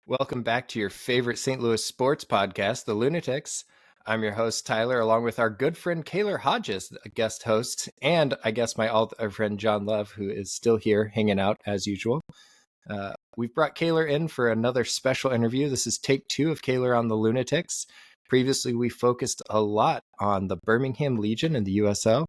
Welcome back to your favorite St. Louis sports podcast, The Lounatics. I'm your host, Tyler, along with our good friend Kaylor Hodges, a guest host, and I guess my other friend John Love, who is still here hanging out as usual. We've brought Kaylor in for another special interview. This is take 2 of Kaylor on The Lounatics. Previously, we focused a lot on the Birmingham Legion and the USL.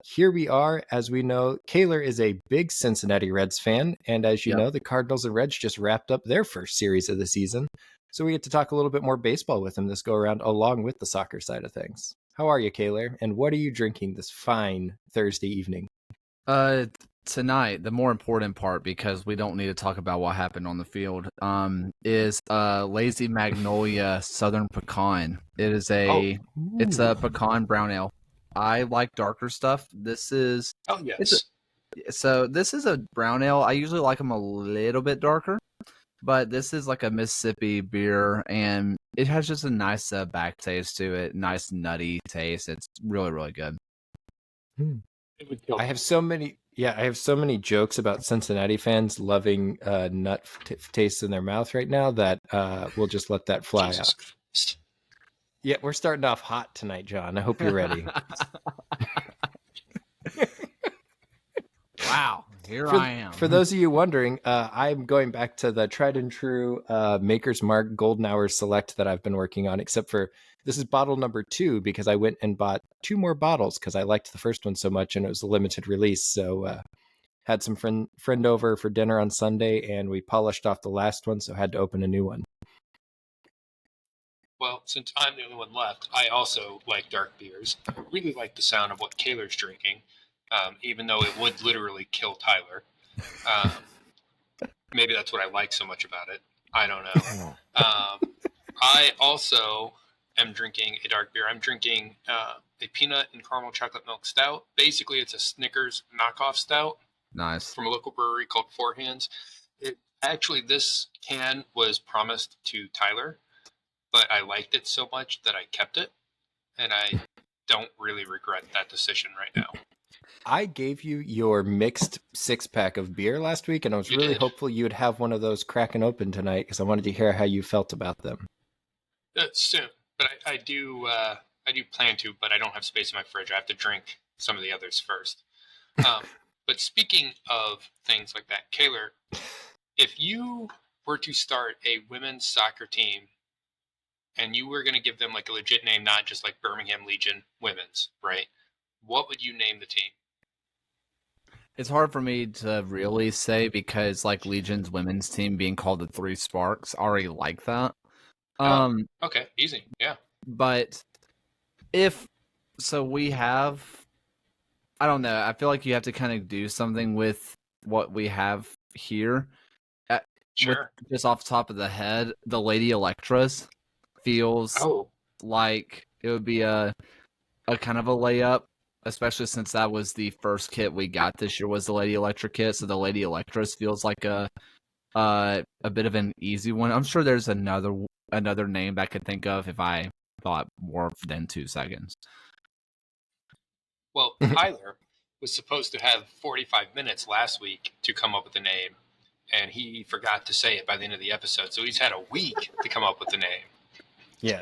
Here we are. As we know, Kaylor is a big Cincinnati Reds fan, and as you know, the Cardinals and Reds just wrapped up their first series of the season. So we get to talk a little bit more baseball with him this go around, along with the soccer side of things. How are you, Kaylor? And what are you drinking this fine Thursday evening? Tonight, the more important part, because we don't need to talk about what happened on the field, is Lazy Magnolia Southern Pecan. It's a pecan brown ale. I like darker stuff. This is this is a brown ale. I usually like them a little bit darker, but this is like a Mississippi beer, and it has just a nice back taste to it. Nice nutty taste. It's really, really good. I have so many jokes about Cincinnati fans loving nut taste in their mouth right now that we'll just let that fly out. Yeah, we're starting off hot tonight, John. I hope you're ready. Wow, I am. For those of you wondering, I'm going back to the tried and true Maker's Mark Golden Hour Select that I've been working on, except for this is bottle number 2 because I went and bought 2 more bottles because I liked the first one so much and it was a limited release. So had some friend over for dinner on Sunday and we polished off the last one, so had to open a new one. Well, since I'm the only one left, I also like dark beers. I really like the sound of what Kaylor's drinking, even though it would literally kill Tyler. Maybe that's what I like so much about it. I don't know. I also am drinking a dark beer. I'm drinking a peanut and caramel chocolate milk stout. Basically, it's a Snickers knockoff stout. Nice. From a local brewery called Four Hands. Actually, this can was promised to Tyler, but I liked it so much that I kept it, and I don't really regret that decision right now. I gave you your mixed 6-pack of beer last week, and I was really hopeful you would have one of those cracking open tonight because I wanted to hear how you felt about them. Soon, but I do plan to, but I don't have space in my fridge. I have to drink some of the others first. But speaking of things like that, Kaylor, if you were to start a women's soccer team and you were going to give them like a legit name, not just like Birmingham Legion Women's, right? What would you name the team? It's hard for me to really say because like Legion's women's team being called the Three Sparks, I already like that. Okay, easy, yeah. But we have, I don't know, I feel like you have to kind of do something with what we have here. Sure. Just off the top of the head, the Lady Electras feels like it would be a kind of a layup, especially since that was the first kit we got this year was the Lady Electra kit. So the Lady Electras feels like a bit of an easy one. I'm sure there's another name that I could think of if I thought more than 2 seconds. Well, Tyler was supposed to have 45 minutes last week to come up with a name, and he forgot to say it by the end of the episode. So he's had a week to come up with the name. Yeah,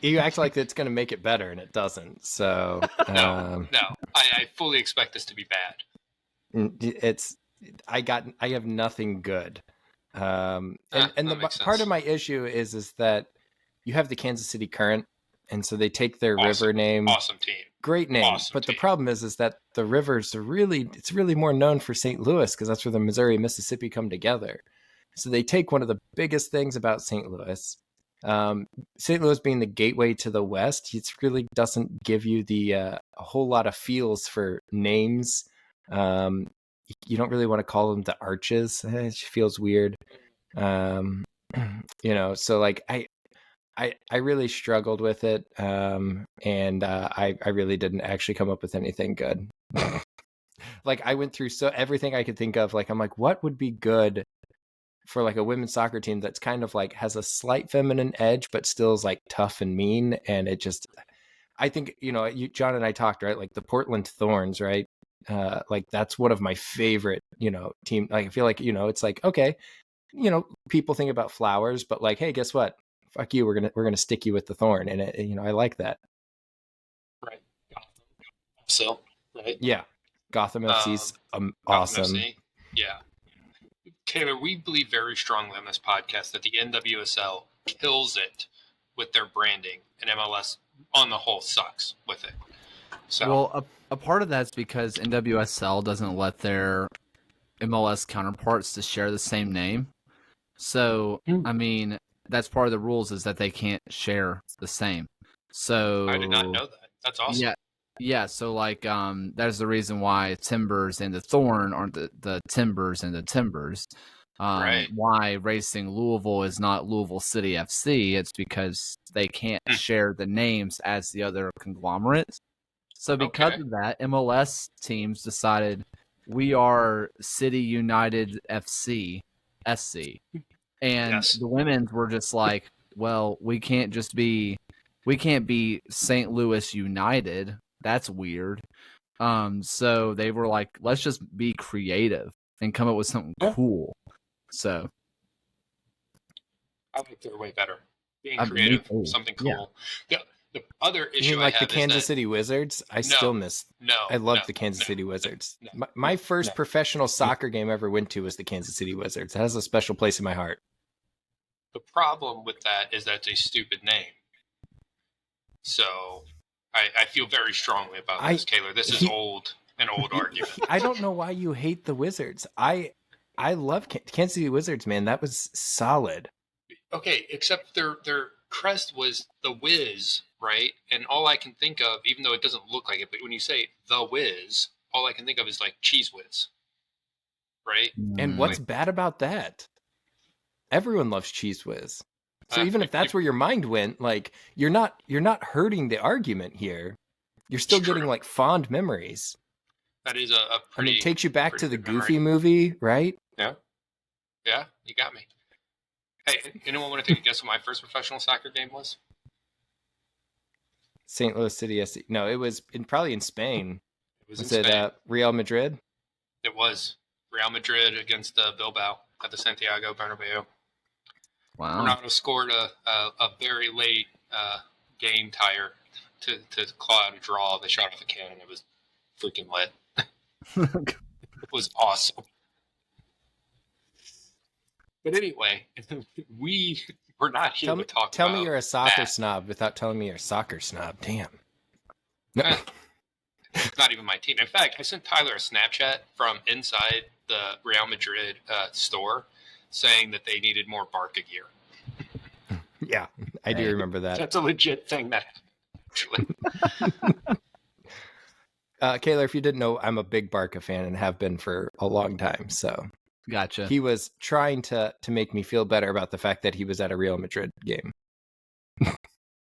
you act like it's going to make it better, and it doesn't. So no, I fully expect this to be bad. I have nothing good, and the part of my issue is that you have the Kansas City Current, and so they take their river name. Awesome team, great name. But the problem is that the rivers are it's really more known for St. Louis because that's where the Missouri and Mississippi come together. So they take one of the biggest things about St. Louis. St. Louis being the gateway to the West, it really doesn't give you a whole lot of feels for names. You don't really want to call them the Arches. It feels weird. So like I really struggled with it. And I really didn't actually come up with anything good. Like I went through everything I could think of. Like, I'm like, what would be good for like a women's soccer team that's kind of like has a slight feminine edge, but still is like tough and mean. And it just, I think, John and I talked, right? Like the Portland Thorns, right? Like that's one of my favorite, team. Like I feel like, it's like, okay, people think about flowers, but like, hey, guess what? Fuck you. We're gonna stick you with the thorn, and I like that. Right. So, right. Yeah, Gotham FC's Gotham awesome. FC. Yeah. Kaylor, we believe very strongly on this podcast that the NWSL kills it with their branding, and MLS on the whole sucks with it. So, well, a part of that's because NWSL doesn't let their MLS counterparts to share the same name. So, I mean, that's part of the rules is that they can't share the same. So I did not know that. That's awesome. Yeah. So like, that's the reason why Timbers and the Thorn aren't the Timbers and the Timbers. Right. Why Racing Louisville is not Louisville City FC? It's because they can't share the names as the other conglomerates. So because of that, MLS teams decided we are City United FC, SC. And the women's were just like, well, we can't be St. Louis United. That's weird. So they were like, let's just be creative and come up with something cool. So I like their way better. Being creative, something cool. Yeah. The other issue like I have the Kansas City Wizards. I still miss. I love the Kansas City Wizards. My first professional soccer game I ever went to was the Kansas City Wizards. It has a special place in my heart. The problem with that is that's a stupid name. So I feel very strongly about this, Kaylor. This is an old argument. I don't know why you hate the Wizards. I love Kansas City Wizards, man. That was solid. Okay, except their crest was the Wiz, right? And all I can think of, even though it doesn't look like it, but when you say the Wiz, all I can think of is like Cheese Whiz, right? And what's bad about that? Everyone loves Cheese Whiz. So even if that's where your mind went, like you're not hurting the argument here. You're still getting like fond memories. That is a pretty. It takes you back to the Goofy movie, right? Yeah, you got me. Hey, anyone want to take a guess what my first professional soccer game was? St. Louis City SC. No, it was probably in Spain. Was it Real Madrid? It was Real Madrid against Bilbao at the Santiago Bernabeu. Wow. Ronaldo scored a very late game tire to claw out a draw. They shot off a cannon. It was freaking lit. It was awesome. But anyway, we're not here to talk Tell about me you're a soccer snob without telling me you're a soccer snob. Damn. No. It's not even my team. In fact, I sent Tyler a Snapchat from inside the Real Madrid store saying that they needed more Barca gear. Yeah, I do remember that. That's a legit thing that actually. Kaylor, if you didn't know, I'm a big Barca fan and have been for a long time. So gotcha. He was trying to make me feel better about the fact that he was at a Real Madrid game.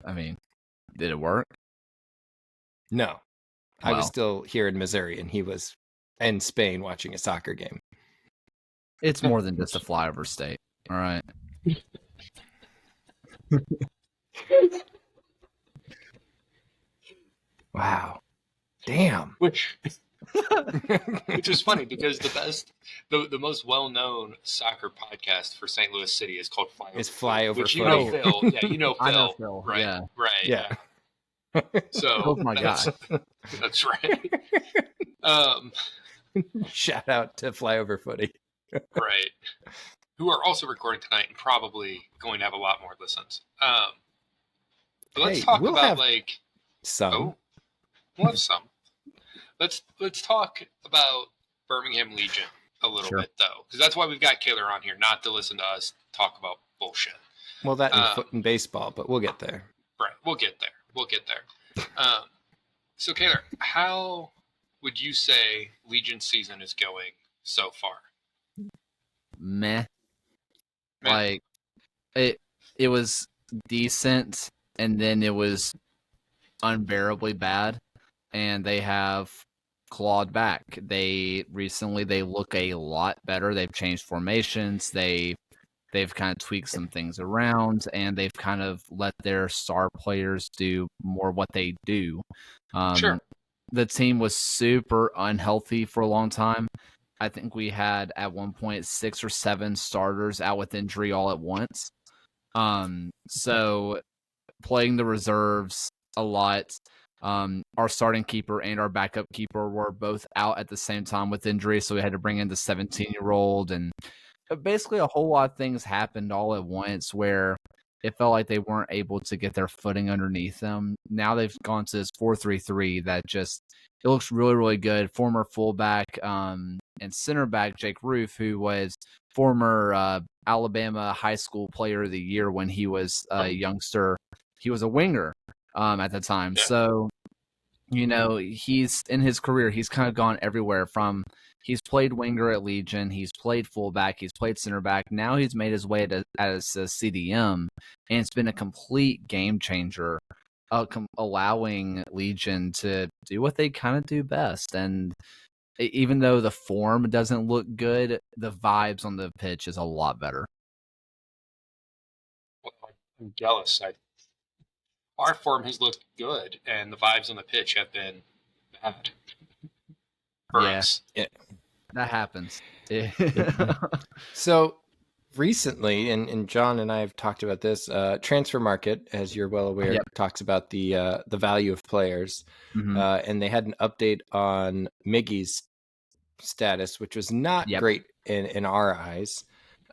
I mean, did it work? No. I was still here in Missouri and he was in Spain watching a soccer game. It's more than just a flyover state. All right. Wow. Damn. Which is funny because the most well-known soccer podcast for St. Louis City is called Flyover Which Footy. You know Phil. Yeah, you know Phil. I know Phil. Right. Yeah. Right. Yeah. So Phil's my guy. That's right. Shout out to Flyover Footy. Right. Who are also recording tonight and probably going to have a lot more listens. But let's talk about some. Oh, we'll have some. Let's talk about Birmingham Legion a little bit though, because that's why we've got Kaylor on here, not to listen to us talk about bullshit. Well, that and foot and baseball, but we'll get there. Right, we'll get there. So Kaylor, how would you say Legion season is going so far? Meh. Like it was decent, and then it was unbearably bad, and they have clawed back. They look a lot better. They've changed formations. They've kind of tweaked some things around, and they've kind of let their star players do more what they do. Sure. The team was super unhealthy for a long time, I think we had at one point 6 or 7 starters out with injury all at once. So playing the reserves a lot. Our starting keeper and our backup keeper were both out at the same time with injury, so we had to bring in the 17-year-old, and basically a whole lot of things happened all at once where it felt like they weren't able to get their footing underneath them. Now they've gone to this 4-3-3 that just it looks really, really good. Former fullback and center back Jake Roof, who was former Alabama high school player of the year when he was a youngster. He was a winger at the time. Yeah. So, he's in his career, he's kind of gone everywhere from he's played winger at Legion, he's played fullback, he's played center back. Now he's made his way as a CDM, and it's been a complete game changer, allowing Legion to do what they kind of do best. And even though the form doesn't look good, the vibes on the pitch is a lot better. Well, I'm jealous. Our form has looked good, and the vibes on the pitch have been bad for us. Yeah. That happens. So recently, and John and I have talked about this, Transfer Market, as you're well aware, talks about the value of players. Mm-hmm. And they had an update on Miggy's status, which was not great in our eyes.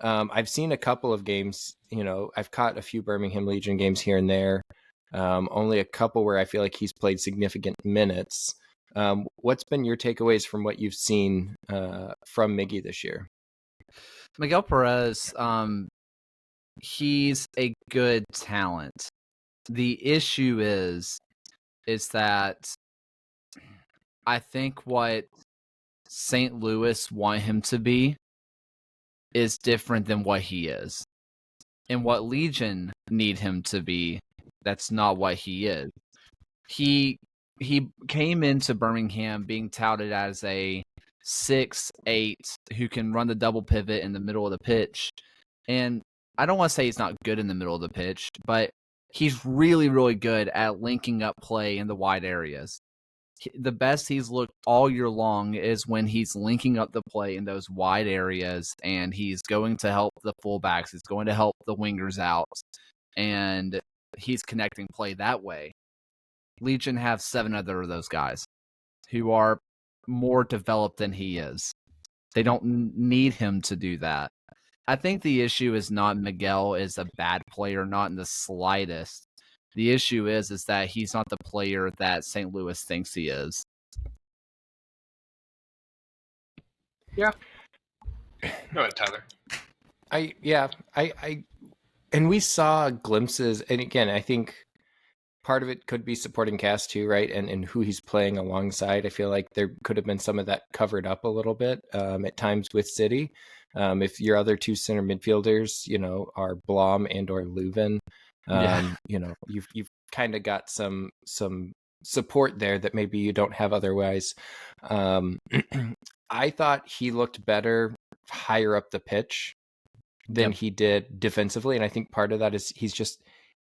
I've seen a couple of games, I've caught a few Birmingham Legion games here and there. Only a couple where I feel like he's played significant minutes. What's been your takeaways from what you've seen from Miggy this year? Miguel Perez, he's a good talent. The issue is that I think what St. Louis want him to be is different than what he is. And what Legion need him to be, that's not what he is. He came into Birmingham being touted as a 6'8" who can run the double pivot in the middle of the pitch. And I don't want to say he's not good in the middle of the pitch, but he's really, really good at linking up play in the wide areas. The best he's looked all year long is when he's linking up the play in those wide areas, and he's going to help the fullbacks. He's going to help the wingers out, and he's connecting play that way. Legion have 7 other of those guys who are more developed than he is. They don't need him to do that. I think the issue is not Miguel is a bad player, not in the slightest. The issue is that he's not the player that St. Louis thinks he is. Yeah. Go ahead, Tyler. And we saw glimpses, and again, I think part of it could be supporting cast too, right? And who he's playing alongside. I feel like there could have been some of that covered up a little bit at times with City. If your other 2 center midfielders, are Blom and or Leuven, you've kind of got some support there that maybe you don't have otherwise. I thought he looked better higher up the pitch than he did defensively, and I think part of that is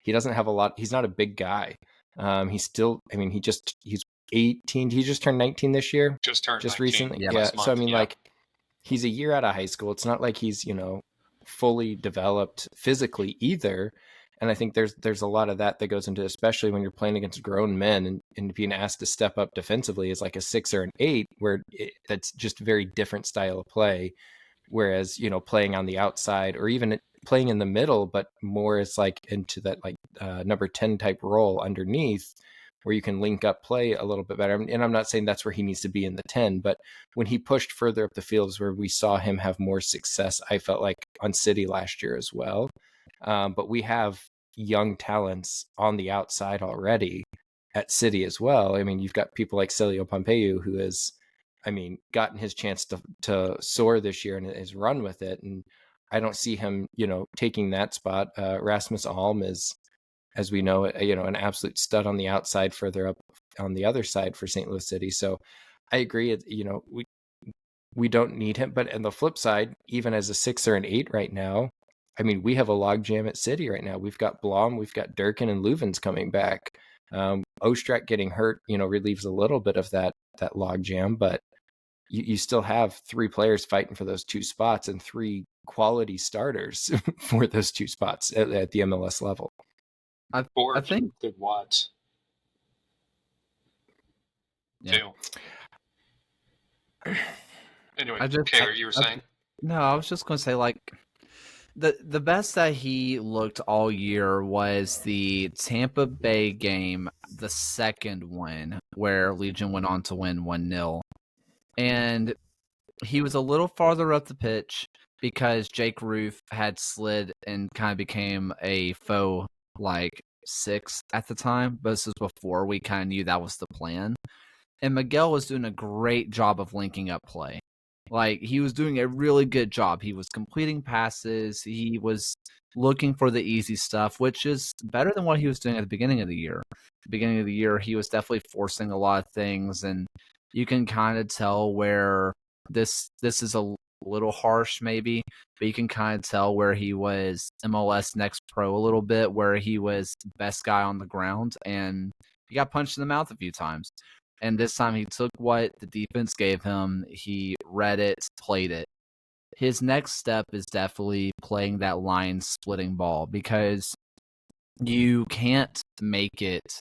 he doesn't have a lot. He's not a big guy. He's 18. He just turned 19 this year. Just 19. Recently. Yeah. So like he's a year out of high school. It's not like he's, fully developed physically either. And I think there's a lot of that goes into, especially when you're playing against grown men and being asked to step up defensively as like a 6 or an 8, where that's just a very different style of play. Whereas, playing on the outside or even playing in the middle, but more as like into that like number 10 type role underneath, where you can link up play a little bit better. And I'm not saying that's where he needs to be in the 10, but when he pushed further up the field is where we saw him have more success, I felt like, on City last year as well. But we have young talents on the outside already at City as well. I mean, you've got people like Celio Pompeu, who has, gotten his chance to soar this year and has run with it. And I don't see him, taking that spot. Rasmus Alm is, as we know, an absolute stud on the outside, further up on the other side for St. Louis City. So I agree, we don't need him. But on the flip side, even as a 6 or an 8 right now, we have a logjam at City right now. We've got Blom, we've got Durkin, and Leuven's coming back. Ostrak getting hurt, relieves a little bit of that logjam, but you still have 3 players fighting for those 2 spots and 3 quality starters for those 2 spots at the MLS level. I think good Watts. Yeah. Too. Anyway, Kaylor, you were saying? No, I was just going to say, like, the best that he looked all year was the Tampa Bay game, the second one, where Legion went on to win 1-0. And he was a little farther up the pitch because Jake Roof had slid and kind of became a faux, like, 6 at the time. But this was before we kind of knew that was the plan. And Miguel was doing a great job of linking up play. Like, he was doing a really good job. He was completing passes. He was looking for the easy stuff, which is better than what he was doing at the beginning of the year. At the beginning of the year, he was definitely forcing a lot of things, and you can kind of tell where this is a little harsh maybe, but you can kind of tell where he was MLS Next Pro a little bit, where he was best guy on the ground, and he got punched in the mouth a few times. And this time he took what the defense gave him, he read it, played it. His next step is definitely playing that line splitting ball, because you can't make it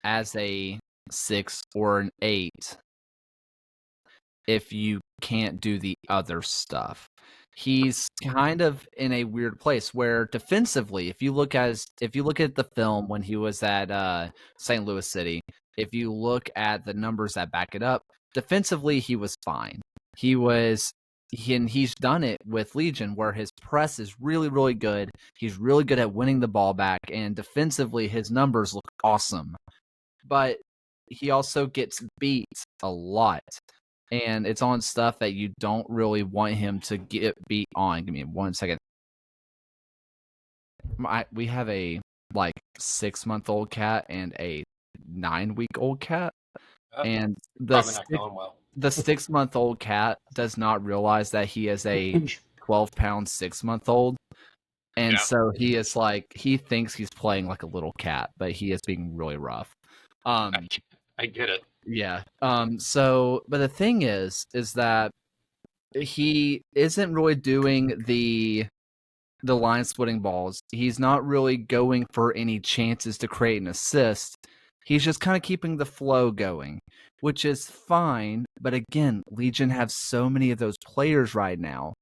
as a 6 or an 8 if you can't do the other stuff. He's kind of in a weird place where defensively, if you look at the film when he was at St. Louis City, if you look at the numbers that back it up, defensively he was fine. And he's done it with Legion, where his press is really, really good. He's really good at winning the ball back, and defensively his numbers look awesome. But he also gets beat a lot. And it's on stuff that you don't really want him to get beat on. Give me 1 second. We have a 6-month-old cat and a 9-week-old cat, and Probably not going well. the 6-month-old cat does not realize that he is a 12-pound 6-month-old, and so he is he thinks he's playing like a little cat, but he is being really rough. I get it. Yeah. So, but the thing is that he isn't really doing the line splitting balls. He's not really going for any chances to create an assist. He's just kind of keeping the flow going, which is fine. But again, Legion have so many of those players right now.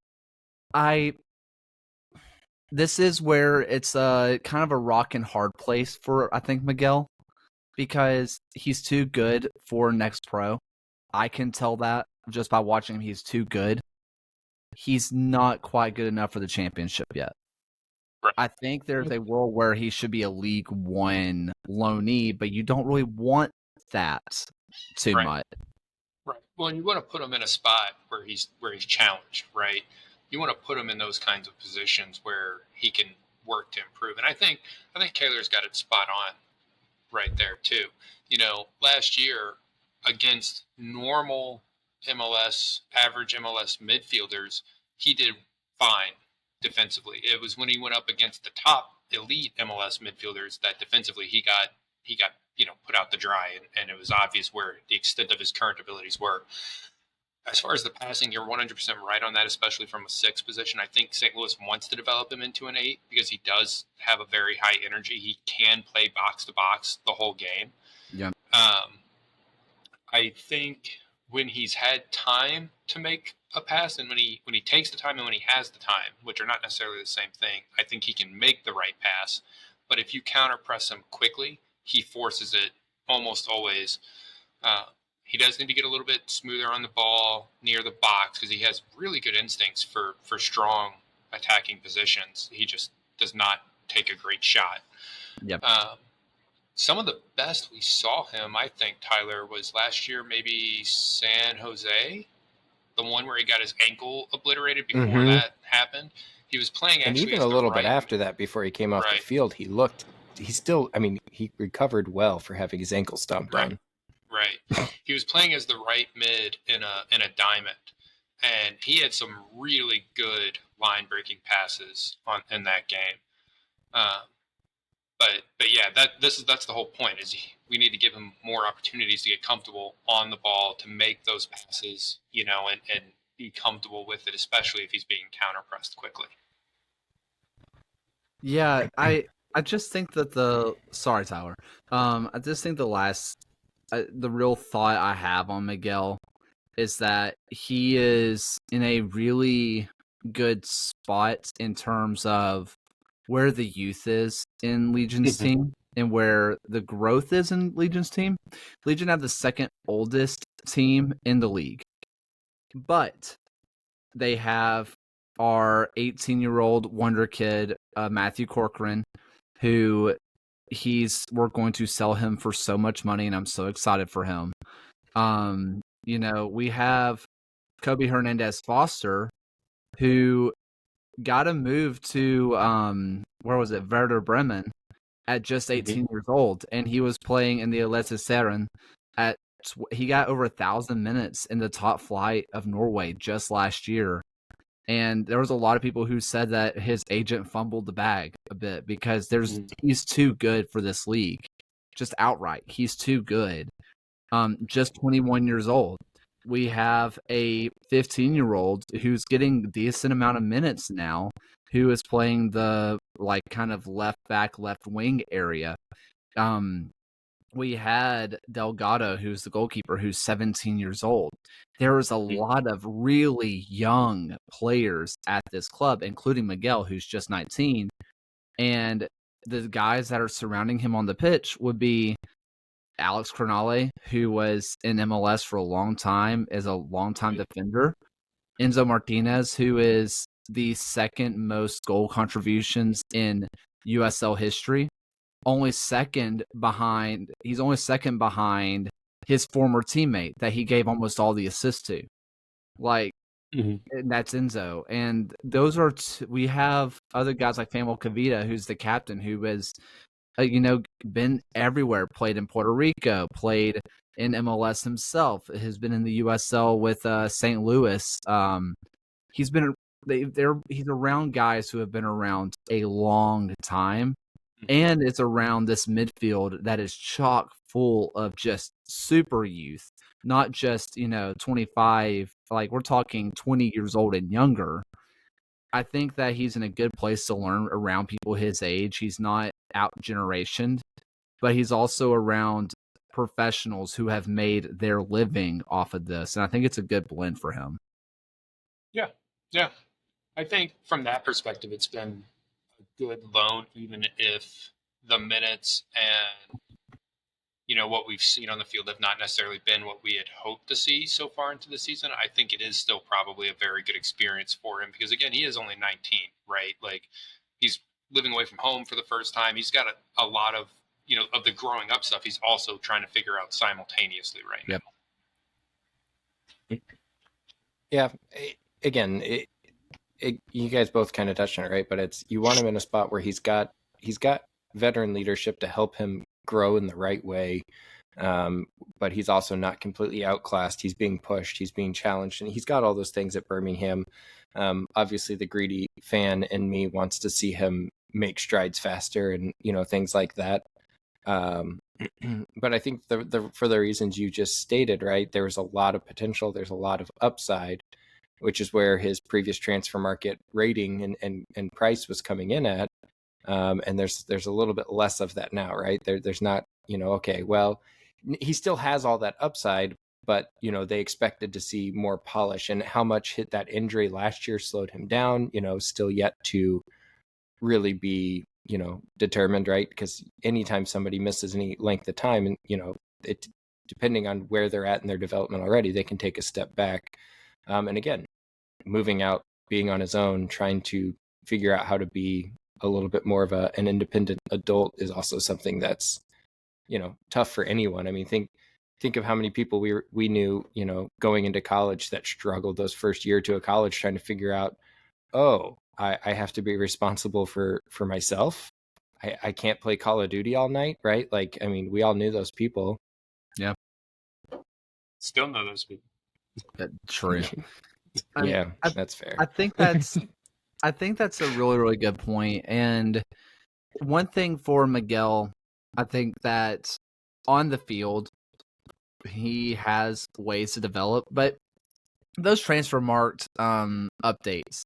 This is where it's kind of a rock and hard place for, I think, Miguel, because he's too good for Next Pro. I can tell that just by watching him. He's too good. He's not quite good enough for the championship yet. Right. I think there's a world where he should be a League One loanee, but you don't really want that too much. Right. Well, and you want to put him in a spot where he's challenged, right? You want to put him in those kinds of positions where he can work to improve. And I think Kaylor's got it spot on right there too. Last year against normal MLS, average MLS midfielders, he did fine defensively. It was when he went up against the top elite MLS midfielders that defensively he got put out to dry, and it was obvious where the extent of his current abilities were. As far as the passing, you're 100% right on that, especially from a 6 position. I think St. Louis wants to develop him into an 8 because he does have a very high energy. He can play box to box the whole game. Yeah. I think when he's had time to make a pass, and when he takes the time and when he has the time, which are not necessarily the same thing, I think he can make the right pass. But if you counter press him quickly, he forces it almost always. He does need to get a little bit smoother on the ball near the box because he has really good instincts for strong attacking positions. He just does not take a great shot. Yep. Some of the best we saw him, I think, Tyler, was last year, maybe San Jose, the one where he got his ankle obliterated before that happened. He was playing actually, and even a little bit after that, before he came off the field, he recovered well for having his ankle stomped on. Right. He was playing as the right mid in a diamond, and he had some really good line breaking passes in that game. But yeah, that's the whole point. Is we need to give him more opportunities to get comfortable on the ball, to make those passes, and be comfortable with it, especially if he's being counter pressed quickly. Yeah, I just think that sorry, Tyler. I just think the real thought I have on Miguel is that he is in a really good spot in terms of where the youth is in Legion's team and where the growth is in Legion's team. Legion have the second oldest team in the league, but they have our 18-year-old wonder kid, Matthew Corcoran, who we're going to sell him for so much money, and I'm so excited for him. We have Kobe Hernandez Foster, who got a move to where was it, Werder Bremen, at just 18 years old, and he was playing in the Eliteserien he got over 1,000 minutes in the top flight of Norway just last year. And there was a lot of people who said that his agent fumbled the bag a bit because he's too good for this league. Just outright, he's too good. Just 21 years old. We have a 15-year-old who's getting a decent amount of minutes now, who is playing the kind of left back, left wing area. We had Delgado, who's the goalkeeper, who's 17 years old. There is a lot of really young players at this club, including Miguel, who's just 19. And the guys that are surrounding him on the pitch would be Alex Cronale, who was in MLS for a long time as a longtime defender. Enzo Martinez, who is the second most goal contributions in USL history. He's only second behind his former teammate that he gave almost all the assists to. And that's Enzo. And those are we have other guys like Samuel Cavita, who's the captain, who has been everywhere, played in Puerto Rico, played in MLS himself, has been in the USL with St. Louis. He's around guys who have been around a long time. And it's around this midfield that is chock full of just super youth, not just, 25, we're talking 20 years old and younger. I think that he's in a good place to learn around people his age. He's not out-generationed, but he's also around professionals who have made their living off of this. And I think it's a good blend for him. Yeah. Yeah. I think from that perspective, it's been good loan, even if the minutes and what we've seen on the field have not necessarily been what we had hoped to see so far into the season. I think it is still probably a very good experience for him because, again, he is only 19, right? He's living away from home for the first time. He's got a lot of of the growing up stuff he's also trying to figure out simultaneously right now. Yeah, again, you guys both kind of touched on it, right? But you want him in a spot where he's got veteran leadership to help him grow in the right way, but he's also not completely outclassed. He's being pushed, he's being challenged, and he's got all those things at Birmingham. Obviously, the greedy fan in me wants to see him make strides faster and things like that. But I think for the reasons you just stated, right, there's a lot of potential, there's a lot of upside, which is where his previous transfer market rating and price was coming in at. And there's a little bit less of that now, right? There's not, okay, well, he still has all that upside, but, they expected to see more polish, and how much hit that injury last year slowed him down, still yet to really be, determined, right? Because anytime somebody misses any length of time, and, it, depending on where they're at in their development already, they can take a step back. And again, moving out, being on his own, trying to figure out how to be a little bit more of an independent adult is also something that's, tough for anyone. I mean, think of how many people we knew, going into college that struggled those first year to a college trying to figure out, I have to be responsible for myself. I can't play Call of Duty all night, right? I mean, we all knew those people. Yeah. Still know those people. True. Yeah, that's fair. I think that's a really, really good point. And one thing for Miguel, I think that on the field, he has ways to develop, but those transfer marked updates,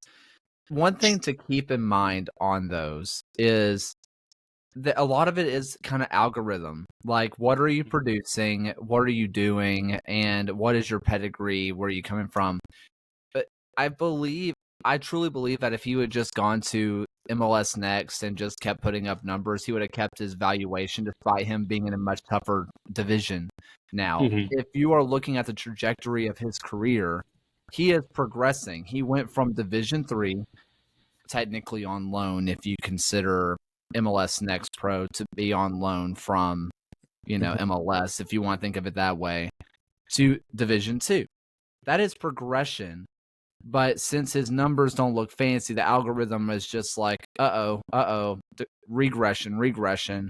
one thing to keep in mind on those is that a lot of it is kind of algorithm. Like, what are you producing? What are you doing? And what is your pedigree? Where are you coming from? But I truly believe that if he had just gone to MLS Next and just kept putting up numbers, he would have kept his valuation despite him being in a much tougher division now. If you are looking at the trajectory of his career, he is progressing. He went from Division 3, technically on loan if you consider MLS Next Pro to be on loan from, MLS, if you want to think of it that way, to Division 2. That is progression. But since his numbers don't look fancy, the algorithm is just like, regression,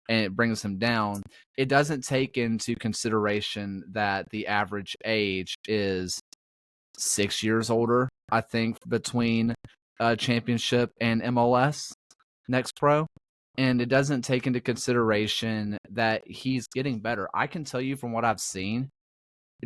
and it brings him down. It doesn't take into consideration that the average age is 6 years older, I think, between Championship and MLS Next Pro. And it doesn't take into consideration that he's getting better. I can tell you from what I've seen,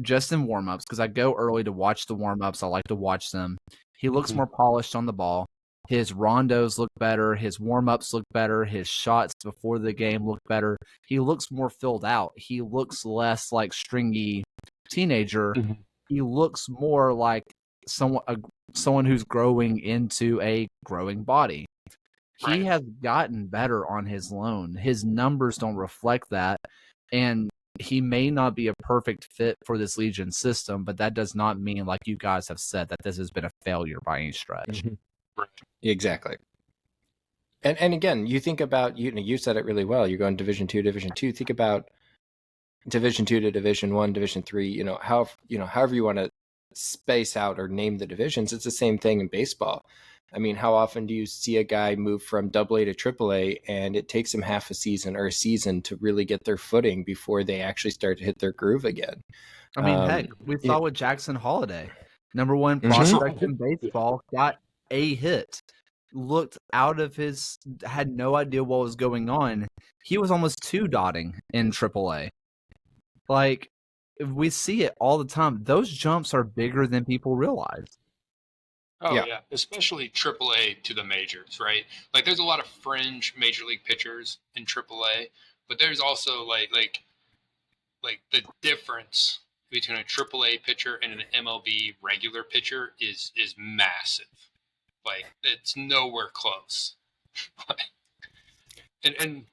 just in warm-ups, because I go early to watch the warm-ups. I like to watch them. He looks more polished on the ball. His rondos look better. His warm-ups look better. His shots before the game look better. He looks more filled out. He looks less like stringy teenager. He looks more like someone who's growing into a growing body. He has gotten better on his loan. His numbers don't reflect that. And he may not be a perfect fit for this Legion system, but that does not mean, like you guys have said, that this has been a failure by any stretch. Exactly. And again, you think about, you said it really well. You're going Division 2, Division 2. Think about Division 2 to Division 1, Division 3, however you want to space out or name the divisions. It's the same thing in baseball. I mean, how often do you see a guy move from AA to AAA and it takes them half a season or a season to really get their footing before they actually start to hit their groove again? I mean, heck, we saw with Jackson Holiday, number one prospect in baseball, got a hit, looked out of had no idea what was going on. He was almost 2-dotting in AAA. Like, we see it all the time. Those jumps are bigger than people realize. Oh, yeah. Especially AAA to the majors, right? Like, there's a lot of fringe major league pitchers in AAA, but there's also, like the difference between a AAA pitcher and an MLB regular pitcher is massive. Like, it's nowhere close. and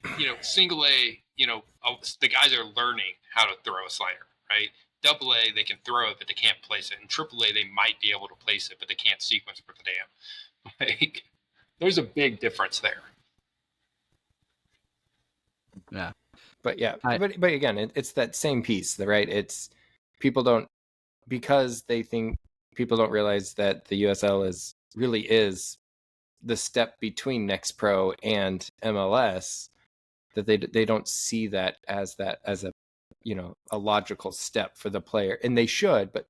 single A, the guys are learning how to throw a slider, right? Double A, they can throw it, but they can't place it. And Triple A, they might be able to place it, but they can't sequence for the damn. Like, there's a big difference there. Yeah. But but again, it's that same piece, right? It's people don't realize that the USL really is the step between Next Pro and MLS, that they don't see that as a logical step for the player, and they should. But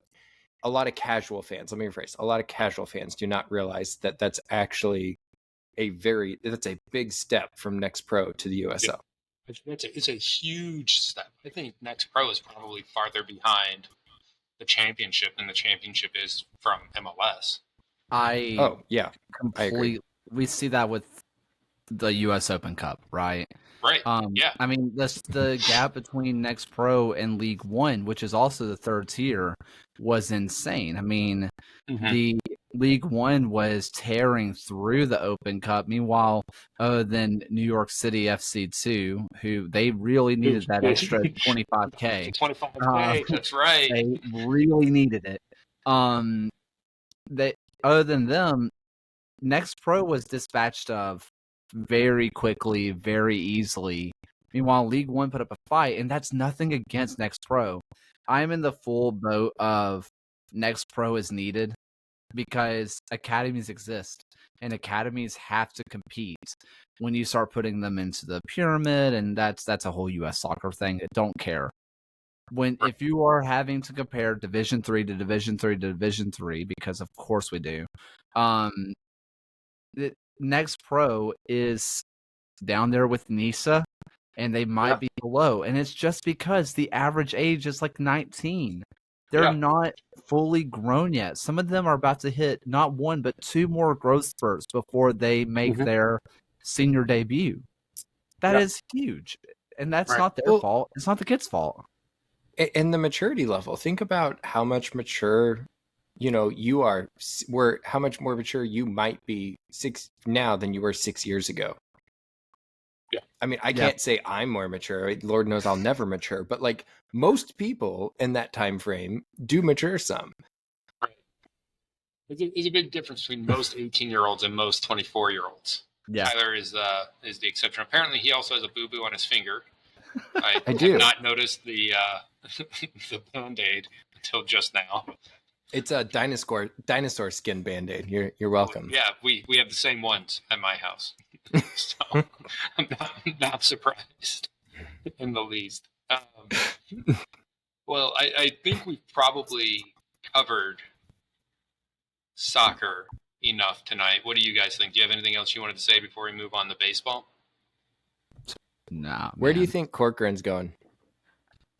a lot of casual fans, a lot of casual fans do not realize that that's actually that's a big step from Next Pro to the USL. Yeah. It's a huge step. I think Next Pro is probably farther behind the championship than the championship is from MLS. I agree. We see that with the U.S. Open Cup, right? Right. Yeah. I mean, the gap between Next Pro and League One, which is also the third tier, was insane. I mean, the League One was tearing through the Open Cup. Meanwhile, then New York City FC2, who they really needed that extra 25K. 25K, that's right. They really needed it. Other than them, Next Pro was dispatched of very quickly, very easily. Meanwhile, League One put up a fight, and that's nothing against Next Pro. I'm in the full boat of Next Pro is needed because academies exist, and academies have to compete. When you start putting them into the pyramid, and that's a whole U.S. soccer thing. I don't care. If you are having to compare Division 3 to Division 3 to Division 3, because of course we do, Next Pro is down there with Nisa, and they might be below. And it's just because the average age is like 19. They're not fully grown yet. Some of them are about to hit not one, but two more growth spurts before they make their senior debut. That is huge. And that's not their fault. It's not the kids' fault. And the maturity level. Think about how much mature, you are, how much more mature you might be now than you were 6 years ago. Yeah. I mean, I can't say I'm more mature. Lord knows I'll never mature. But like most people in that time frame do mature some. Right. There's a big difference between most 18-year-olds and most 24-year-olds. Yeah. Tyler is the exception. Apparently, he also has a boo-boo on his finger. I do. have not noticed the Band-Aid until just now. It's a dinosaur skin Band-Aid. You're welcome. Yeah, we have the same ones at my house. So I'm not surprised in the least. Well, I think we've probably covered soccer enough tonight. What do you guys think? Do you have anything else you wanted to say before we move on to baseball? Nah. Where do you think Corcoran's going?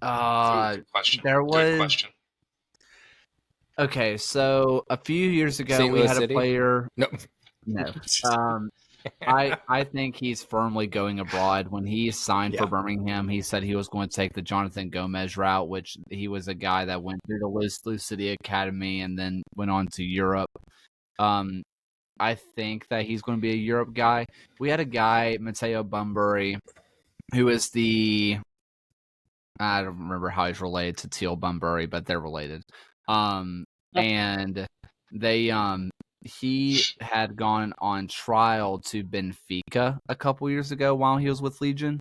Good question. There was. Good question. Okay, so a few years ago St. we Louis had City? a player. No. I think he's firmly going abroad. When he signed for Birmingham, he said he was going to take the Jonathan Gomez route, which he was a guy that went through the Louis City Academy and then went on to Europe. I think that he's going to be a Europe guy. We had a guy, Matteo Bunbury, who is I don't remember how he's related to Teal Bunbury, but they're related. And they he had gone on trial to Benfica a couple years ago while he was with Legion,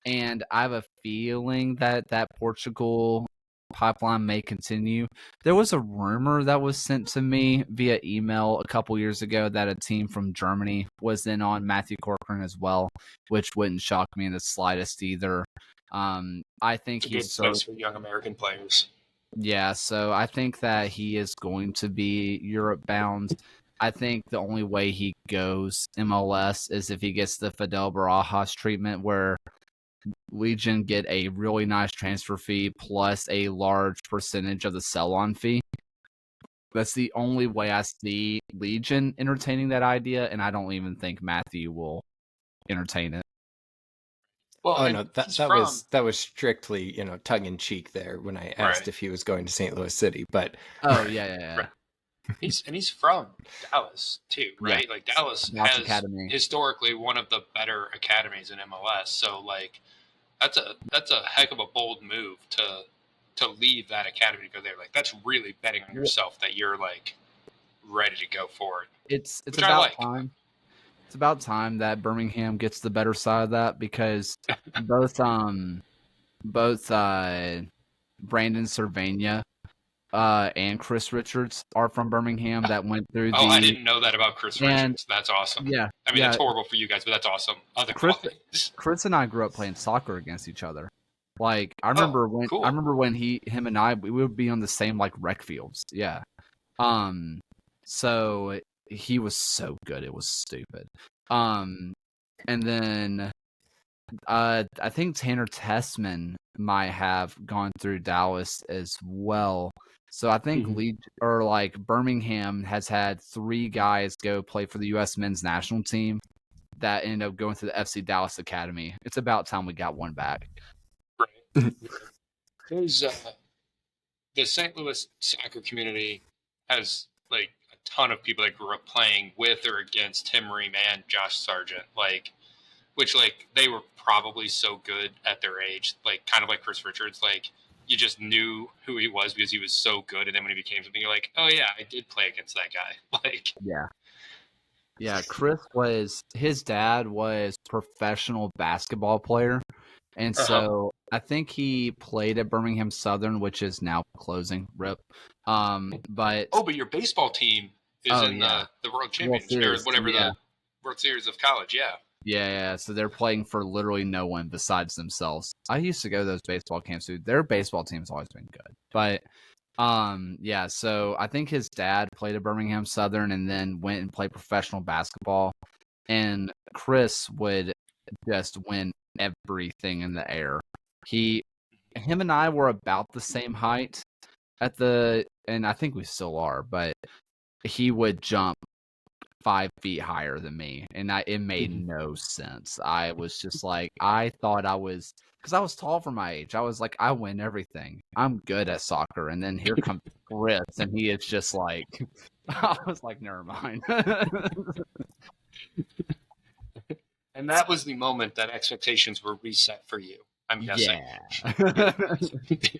and I have a feeling that Portugal pipeline may continue. There was a rumor that was sent to me via email a couple years ago that a team from Germany was in on Matthew Corcoran as well, which wouldn't shock me in the slightest either. I think It's a good place for young American players. Yeah, so I think that he is going to be Europe bound. I think the only way he goes MLS is if he gets the Fidel Barajas treatment, where Legion get a really nice transfer fee plus a large percentage of the sell-on fee. That's the only way I see Legion entertaining that idea, and I don't even think Matthew will entertain it. Well, no, that was strictly, tongue in cheek there when I asked if he was going to St. Louis City, but yeah. Right. He's from Dallas too, right? Yeah. Like Dallas has Academy. Historically one of the better academies in MLS. So like that's a heck of a bold move to leave that academy to go there. Like that's really betting on yourself that you're like ready to go for it. It's about time. It's about time that Birmingham gets the better side of that, because both Brandon Cervania and Chris Richards are from Birmingham that went through I didn't know that about Chris Richards. That's awesome. Yeah. I mean, it's horrible for you guys, but that's awesome. Chris and I grew up playing soccer against each other. Like I remember when him and I we would be on the same like rec fields. Yeah. So he was so good, it was stupid. And then I think Tanner Tessman might have gone through Dallas as well. So I think Birmingham has had 3 guys go play for the U.S. men's national team that ended up going to the FC Dallas Academy. It's about time we got one back. Right. There's the St. Louis soccer community has like a ton of people that grew up playing with or against Tim Ream and Josh Sargent, which they were probably so good at their age, like kind of like Chris Richards, like you just knew who he was because he was so good, and then when he became something, you're like, oh yeah, I did play against that guy. Yeah, his dad was professional basketball player, and so I think he played at Birmingham Southern, which is now closing. RIP. But your baseball team is in the World Championship or whatever the World Series of college. Yeah. So they're playing for literally no one besides themselves. I used to go to those baseball camps, dude. Their baseball team's always been good, but so I think his dad played at Birmingham Southern and then went and played professional basketball. And Chris would just win everything in the air. Him and I were about the same height and I think we still are, but he would jump 5 feet higher than me, and it made no sense. I was just like, I thought because I was tall for my age. I was like, I win everything. I'm good at soccer, and then here comes Chris, and he is just like, I was like, never mind. And that was the moment that expectations were reset for you, I'm guessing. Yeah.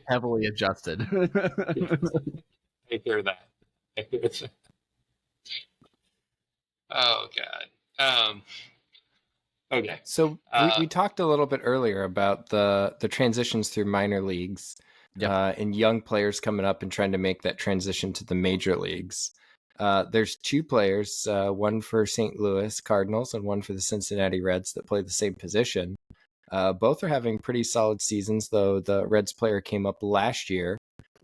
Heavily adjusted. I hear that. Oh, God. Okay. So we talked a little bit earlier about the transitions through minor leagues and young players coming up and trying to make that transition to the major leagues. There's 2 players, one for St. Louis Cardinals and one for the Cincinnati Reds that play the same position. Both are having pretty solid seasons, though the Reds player came up last year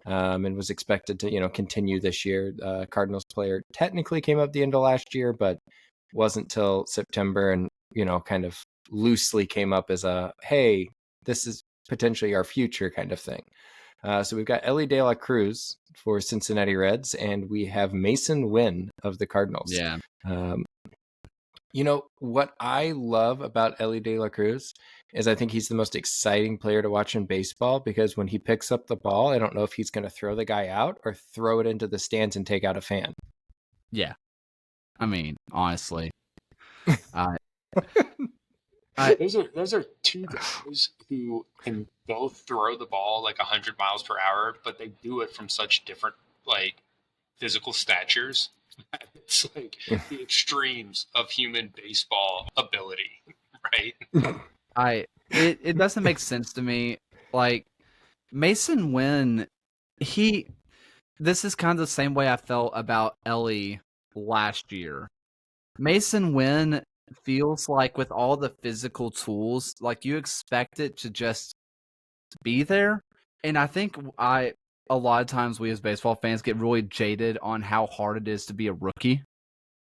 and was expected to, continue this year. Cardinals player technically came up the end of last year, but wasn't till September and, kind of loosely came up as a, hey, this is potentially our future kind of thing. So we've got Elly De La Cruz for Cincinnati Reds, and we have Mason Wynn of the Cardinals. Yeah. What I love about Elly De La Cruz is I think he's the most exciting player to watch in baseball, because when he picks up the ball, I don't know if he's going to throw the guy out or throw it into the stands and take out a fan. Yeah. I mean, honestly. Those are 2 guys who can both throw the ball like 100 miles per hour, but they do it from such different physical statures. It's like the extremes of human baseball ability, right? It doesn't make sense to me. Like, Mason Wynn, this is kind of the same way I felt about Elly last year. Mason Wynn feels like, with all the physical tools, like you expect it to just be there. And I think a lot of times we as baseball fans get really jaded on how hard it is to be a rookie,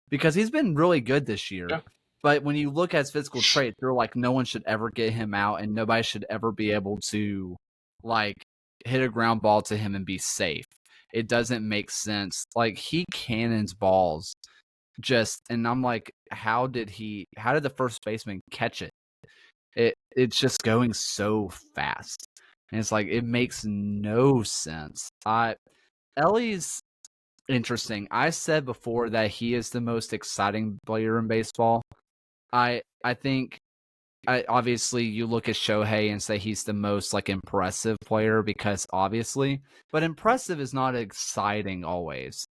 because he's been really good this year. Yeah. But when you look at his physical traits, they're like, no one should ever get him out, and nobody should ever be able to hit a ground ball to him and be safe. It doesn't make sense. Like, he cannons balls and I'm like, how did the first baseman catch it? It's just going so fast. And it's like, it makes no sense. Elly's interesting. I said before that he is the most exciting player in baseball. I think obviously you look at Shohei and say he's the most impressive player, because obviously, but impressive is not exciting always,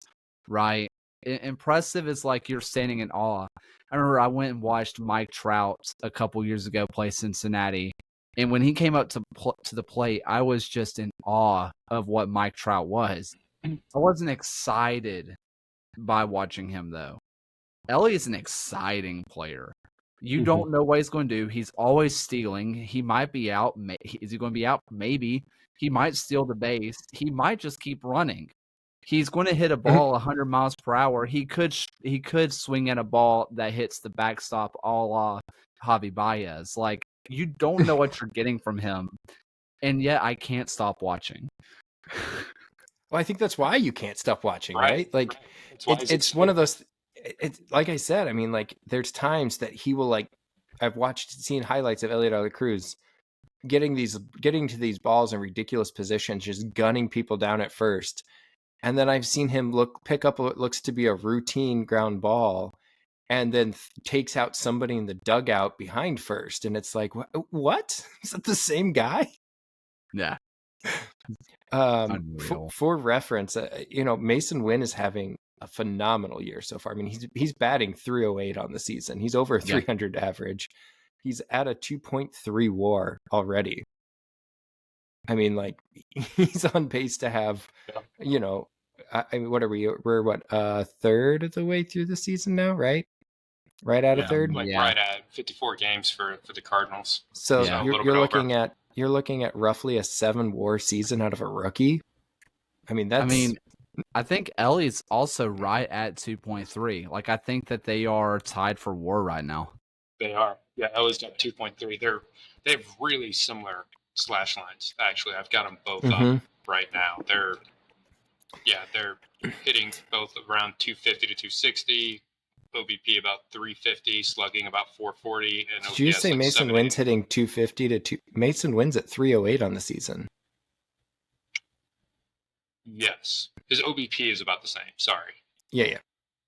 right? Impressive is like you're standing in awe. I remember I went and watched Mike Trout a couple years ago play Cincinnati, and when he came up to the plate, I was just in awe of what Mike Trout was. I wasn't excited by watching him, though. Elly is an exciting player. You don't know what he's going to do. He's always stealing. He might be out. Is he going to be out? Maybe. He might steal the base. He might just keep running. He's going to hit a ball 100 miles per hour. He could swing at a ball that hits the backstop a la Javi Baez. Like, you don't know what you're getting from him, and yet I can't stop watching. Well, I think that's why you can't stop watching, right? Like, right. it's one of those. It's like I said. I mean, there's times that he will I've seen highlights of Elly De La Cruz getting to these balls in ridiculous positions, just gunning people down at first. And then I've seen him pick up what looks to be a routine ground ball and then takes out somebody in the dugout behind first. And it's like, what? Is that the same guy? Yeah. For reference, Mason Wynn is having a phenomenal year so far. I mean, he's batting .308 on the season. He's over 300 average. He's at a 2.3 WAR already. I mean, he's on pace to have, I mean, what are we? We're third of the way through the season now, right? Right out of third, right at 54 games for the Cardinals. So you're looking at roughly a 7 WAR season out of a rookie. I mean, I think Elly's also right at 2.3. I think that they are tied for WAR right now. They are. Yeah, Ellie's got 2.3. They have really similar slash lines. Actually, I've got them both up right now. They're hitting both around 250 to 260. OBP about 350, slugging about 440, and Did you OPS say like Mason 70. Wynn's hitting 250 to 2? Mason Wynn's at 308 on the season. Yes, his OBP is about the same. Sorry. Yeah.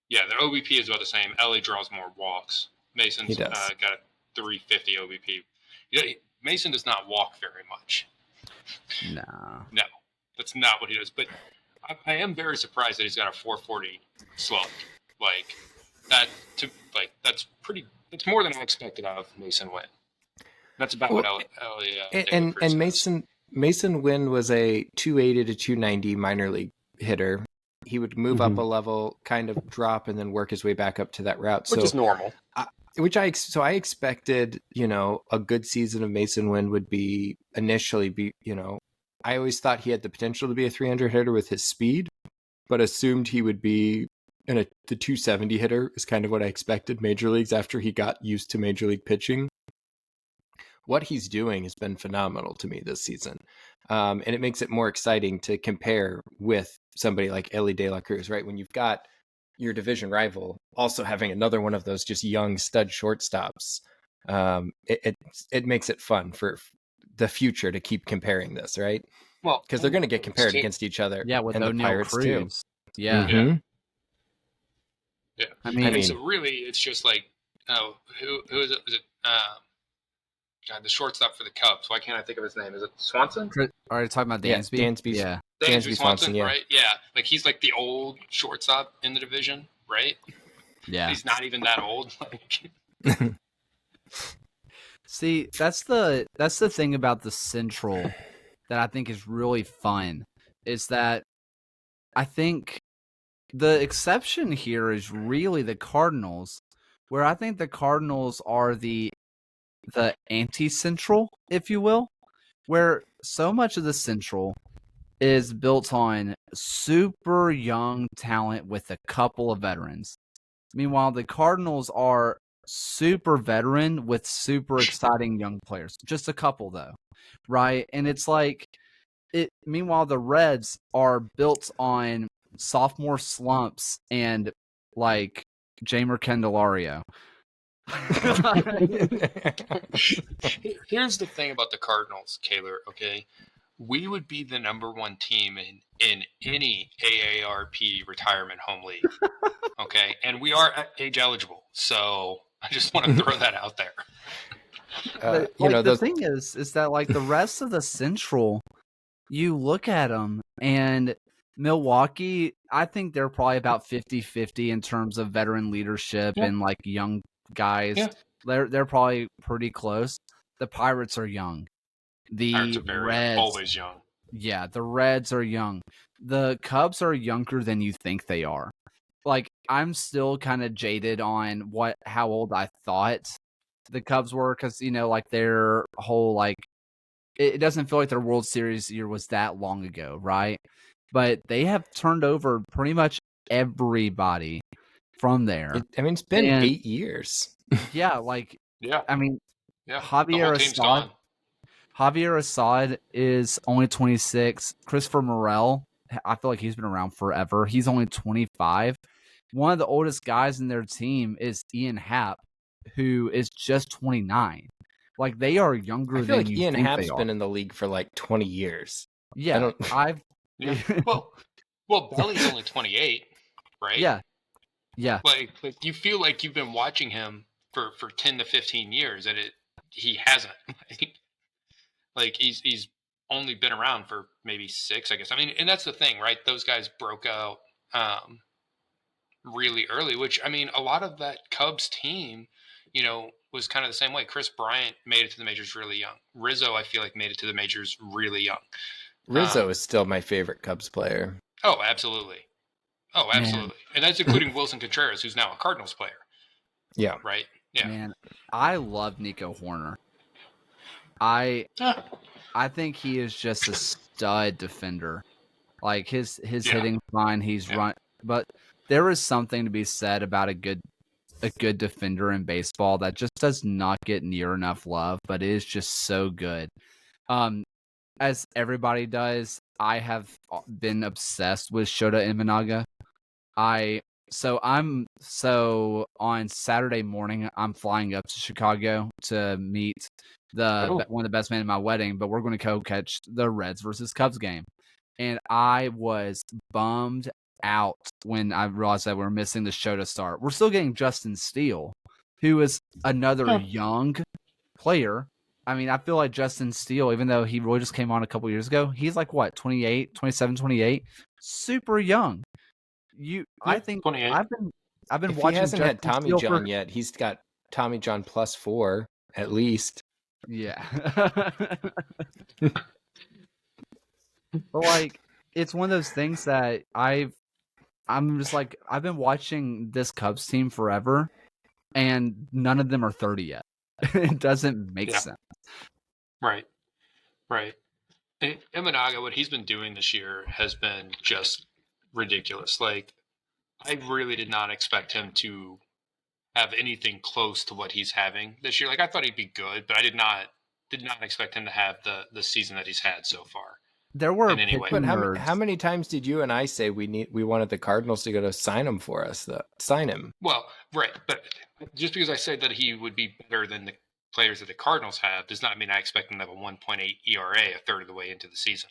Yeah, their OBP is about the same. Ellie draws more walks. Mason's He does. Got a 350 OBP. Mason does not walk very much. No, that's not what he does. But I am very surprised that he's got a 440 slug. Like that. That's more than I expected out of Mason Wynn. That's about what Ellie. And Mason Wynn was a 280 to 290 minor league hitter. He would move up a level, kind of drop, and then work his way back up to that route. Which is normal. I expected, a good season of Mason Wynn would initially be, I always thought he had the potential to be a 300 hitter with his speed, but assumed he would be the 270 hitter is kind of what I expected major leagues after he got used to major league pitching. What he's doing has been phenomenal to me this season. And it makes it more exciting to compare with somebody like Ellie De La Cruz, right? When you've got your division rival also having another one of those just young stud shortstops, it makes it fun for the future to keep comparing this, right? Well, because they're going to get compared against each other. Yeah, with and the O'Neal Pirates Cruz. too. Yeah. Mm-hmm. Yeah. I mean, so really, it's just like, who is it? Was it God, the shortstop for the Cubs? Why can't I think of his name? Is it Swanson? Are you talking about Dansby? Yeah, Dansby Swanson, yeah. right? Yeah, like he's like the old shortstop in the division, right? Yeah. He's not even that old. Like, see, that's the thing about the Central that I think is really fun, is that I think the exception here is really the Cardinals, where I think the Cardinals are the anti-Central, if you will, where so much of the Central is built on super young talent with a couple of veterans. Meanwhile, the Cardinals are super veteran with super exciting young players. Just a couple, though, right? And it's like, meanwhile, the Reds are built on sophomore slumps and like Jamer Candelario. Here's the thing about the Cardinals, Kaylor, okay? We would be the number one team in any AARP retirement home league, okay? And we are age eligible, so I just want to throw that out there. But, the thing is that like the rest of the Central, you look at them, and Milwaukee, I think they're probably about 50-50 in terms of veteran leadership and like young guys. Yeah. They're probably pretty close. The Pirates are young. The Pirates are Reds, always young. Yeah, the Reds are young. The Cubs are younger than you think they are. Like, I'm still kind of jaded on how old I thought the Cubs were, because like their whole like, it doesn't feel like their World Series year was that long ago, right? But they have turned over pretty much everybody from there. It's been 8 years. Yeah, like, yeah. I mean, yeah, Javier Assad is only 26. Christopher Morel, I feel like he's been around forever. He's only 25. One of the oldest guys in their team is Ian Happ, who is just 29. Like, they are younger than like you Ian think Happ's they are. been in the league for like 20 years. Yeah, well, Belly's only 28, right? Yeah. Like you feel like you've been watching him for 10 to 15 years, and he hasn't. Like he's only been around for maybe 6, I guess. I mean, and that's the thing, right? Those guys broke out really early, which, I mean, a lot of that Cubs team, was kind of the same way. Chris Bryant made it to the majors really young. Rizzo, I feel like, made it to the majors really young. Rizzo is still my favorite Cubs player. Oh, absolutely. Man. And that's including Wilson Contreras, who's now a Cardinals player. Yeah. Right? Yeah. Man, I love Nico Horner. I think he is just a stud defender. Like, his hitting fine, he's run, but there is something to be said about a good a good defender in baseball that just does not get near enough love, but is just so good. As everybody does, I have been obsessed with Shota Imanaga. So on Saturday morning, I'm flying up to Chicago to meet one of the best men in my wedding, but we're going to go catch the Reds versus Cubs game. And I was bummed out when I realized that we're missing the Shota start. We're still getting Justin Steele, who is another young player. I mean, I feel like Justin Steele, even though he really just came on a couple years ago, he's like, what, 28, 27, 28? Super young. I think 28. I've been If watching he hasn't Justin had Tommy Steele John yet, he's got Tommy John +4 at least. Yeah. But like, it's one of those things that I'm just like, I've been watching this Cubs team forever, and none of them are 30 yet. It doesn't make sense. Right. Imanaga, what he's been doing this year has been just ridiculous. Like, I really did not expect him to have anything close to what he's having this year. Like, I thought he'd be good, but I did not expect him to have the season that he's had so far. There were pitching But how many times did you and I say we wanted the Cardinals to go to sign him for us? Sign him. Well, right, but just because I said that he would be better than the players that the Cardinals have does not mean I expect him to have a 1.8 ERA a third of the way into the season.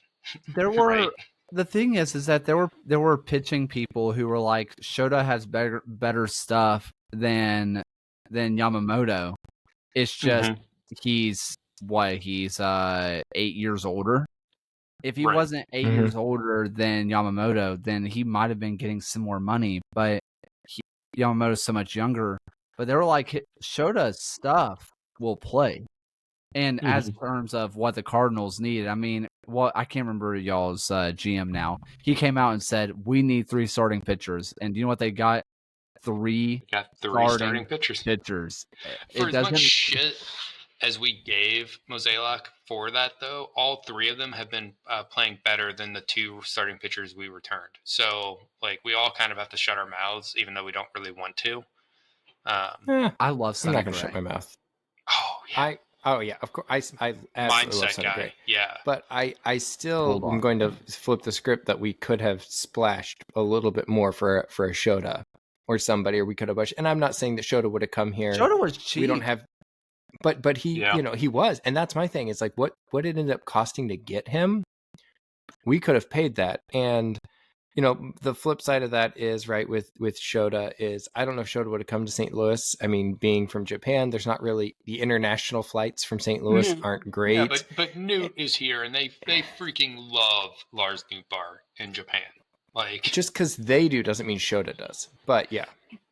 There were right? The thing is that there were pitching people who were like, Shota has better stuff than Yamamoto. It's just he's 8 years older. If he wasn't 8 years older than Yamamoto, then he might have been getting some more money. But Yamamoto's so much younger. But they were like, Shota's stuff will play. And as terms of what the Cardinals need, I mean, I can't remember y'all's GM now. He came out and said, we need 3 starting pitchers. And do you know what they got? 3 starting pitchers. For as much shit as we gave Mozeliak for that, though, all 3 of them have been playing better than the 2 starting pitchers we returned. So, like, we all kind of have to shut our mouths, even though we don't really want to. I love Sonny I'm not going to Gray. shut my mouth. Oh, yeah. Of course. I absolutely love Sonny Gray. Yeah. But I still am going to flip the script that we could have splashed a little bit more for a Shota or somebody, or we could have pushed. And I'm not saying that Shota would have come here. Shota was cheap. We don't have, but he, he was, and that's my thing. It's like what it ended up costing to get him. We could have paid that, and the flip side of that is right with Shota is I don't know if Shota would have come to St. Louis. I mean, being from Japan, there's not really the international flights from St. Louis aren't great. Yeah, but Newt is here, and they freaking love Lars Nootbaar in Japan. Like, just because they do doesn't mean Shota does. But yeah,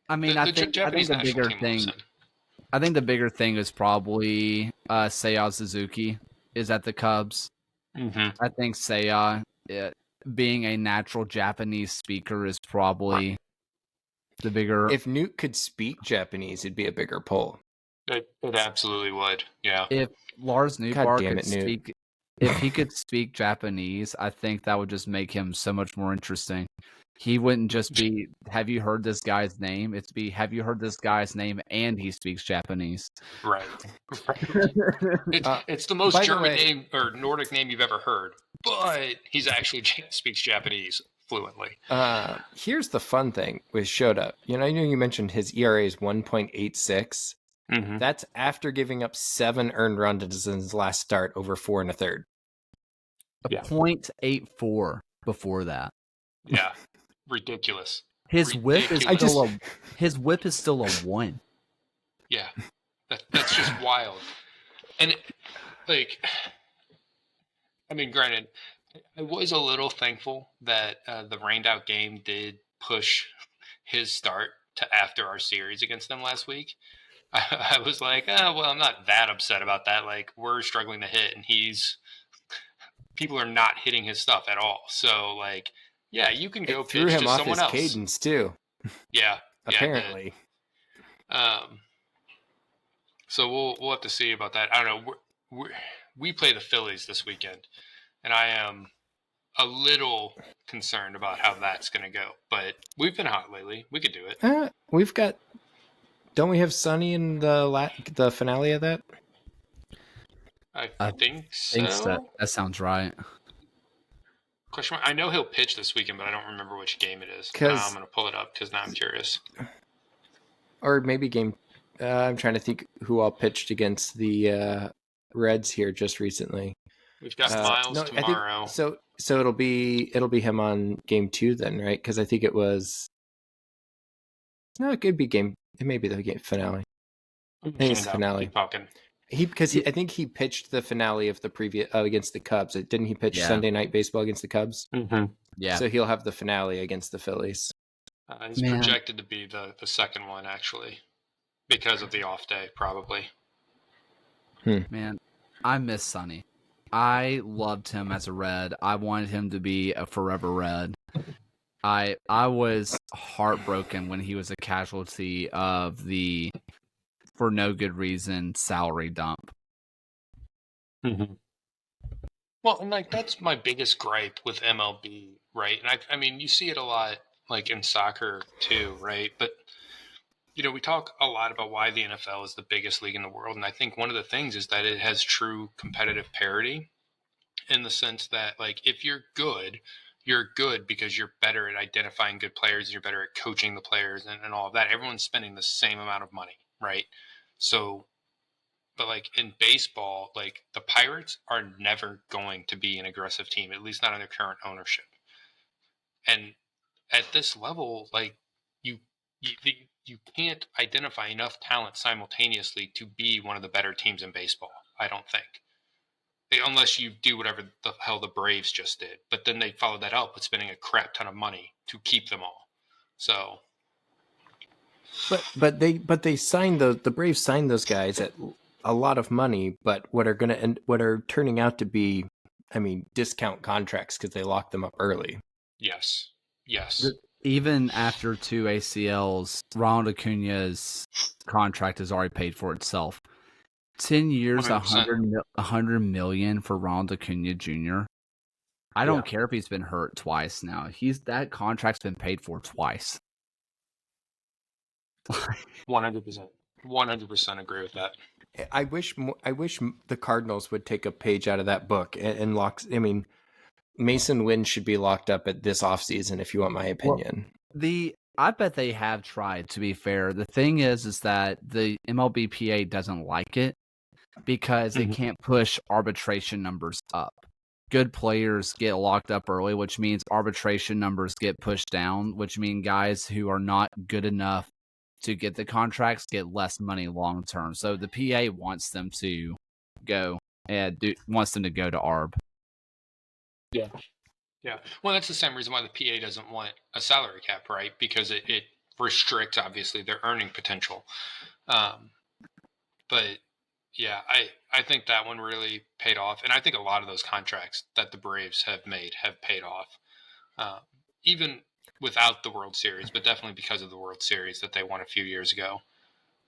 I mean, I think the bigger thing. I think the bigger thing is probably Seiya Suzuki is at the Cubs. I think Seiya, being a natural Japanese speaker, is probably the bigger. If Newt could speak Japanese, it'd be a bigger pull. It absolutely would. Yeah. If Lars Nootbaar if he could speak Japanese, I think that would just make him so much more interesting. He wouldn't just be, have you heard this guy's name? It's be, have you heard this guy's name and he speaks Japanese? Right. It's the most German name or Nordic name you've ever heard, but he's actually speaks Japanese fluently. Here's the fun thing with Shota. You mentioned his ERA is 1.86. That's after giving up 7 earned runs in his last start over 4 1/3. 0.84 before that. Yeah. Ridiculous. His whip is still a 1. Yeah, that's just wild. And granted, I was a little thankful that the rained out game did push his start to after our series against them last week. I was like, I'm not that upset about that. Like, we're struggling to hit, and people are not hitting his stuff at all. So, like, yeah, you can go pitch to someone else. Threw him off his cadence too. Yeah, apparently. So we'll have to see about that. I don't know. We play the Phillies this weekend, and I am a little concerned about how that's going to go. But we've been hot lately. We could do it. We've got Don't we have Sonny in the finale of that? I think so. That sounds right. Question mark. I know he'll pitch this weekend, but I don't remember which game it is. I'm going to pull it up because now I'm curious. Or maybe game. I'm trying to think who all pitched against the Reds here just recently. We've got Miles tomorrow. I think, so it'll be him on game 2 then, right? Because I think it was. No, it could be game. It may be the game finale. I think it's the finale. Keep talking. I think he pitched the finale of the previous against the Cubs. Didn't he pitch Sunday Night Baseball against the Cubs? Mm-hmm. Yeah. So he'll have the finale against the Phillies. He's projected to be the second one, actually, because of the off day, probably. Man, I miss Sonny. I loved him as a Red. I wanted him to be a forever Red. I was heartbroken when he was a casualty of the for no good reason salary dump. Mm-hmm. Well, and like that's my biggest gripe with MLB, right? And I mean, you see it a lot, like in soccer too, right? But we talk a lot about why the NFL is the biggest league in the world, and I think one of the things is that it has true competitive parity, in the sense that, like, if you're good because you're better at identifying good players, and you're better at coaching the players, and all of that. Everyone's spending the same amount of money, right? So. But like in baseball, like the Pirates are never going to be an aggressive team, at least not under current ownership. And at this level, like you can't identify enough talent simultaneously to be one of the better teams in baseball. I don't think, unless you do whatever the hell the Braves just did. But then they followed that up with spending a crap ton of money to keep them all. So. But they signed the Braves signed those guys at a lot of money, but what are turning out to be, I mean, discount contracts because they locked them up early. Yes. Even after 2 ACLs, Ronald Acuna's contract has already paid for itself. 10 years, 100 million for Ronald Acuna Jr. I don't care if he's been hurt twice now. That contract's been paid for twice. 100% agree with that. I wish the Cardinals would take a page out of that book and lock. I mean, Mason Wynn should be locked up at this offseason, if you want my opinion. Well, I bet they have tried, to be fair. The thing is that the MLBPA doesn't like it because they can't push arbitration numbers up. Good players get locked up early, which means arbitration numbers get pushed down, which means guys who are not good enough to get the contracts get less money long term. So the PA wants them to go to ARB. Yeah. Well, that's the same reason why the PA doesn't want a salary cap, right? Because it restricts, obviously, their earning potential. But yeah, I think that one really paid off, and I think a lot of those contracts that the Braves have made have paid off, even without the World Series, but definitely because of the World Series that they won a few years ago.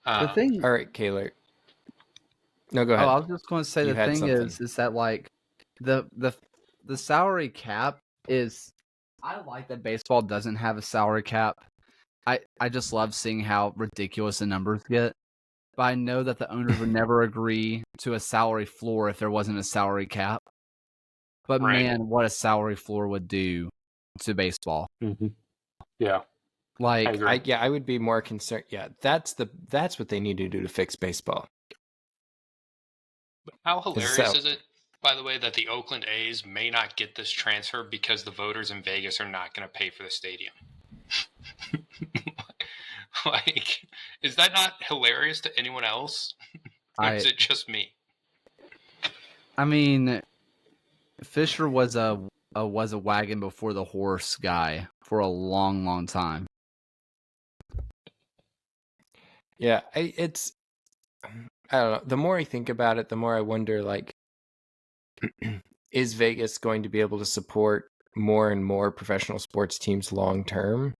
The thing, all right, Kaylor. No, go ahead. I was just going to say the thing is that like the salary cap is. I like that baseball doesn't have a salary cap. I just love seeing how ridiculous the numbers get. But I know that the owners would never agree to a salary floor if there wasn't a salary cap. But man, what a salary floor would do to baseball. Mm-hmm. Yeah. Like I would be more concerned. Yeah, that's what they need to do to fix baseball. But how hilarious is it, by the way, that the Oakland A's may not get this transfer because the voters in Vegas are not going to pay for the stadium? Like, is that not hilarious to anyone else? Or is it just me? I mean, Fisher was a wagon before the horse guy for a long, long time. Yeah, I don't know. The more I think about it, the more I wonder, like, is Vegas going to be able to support more and more professional sports teams long term?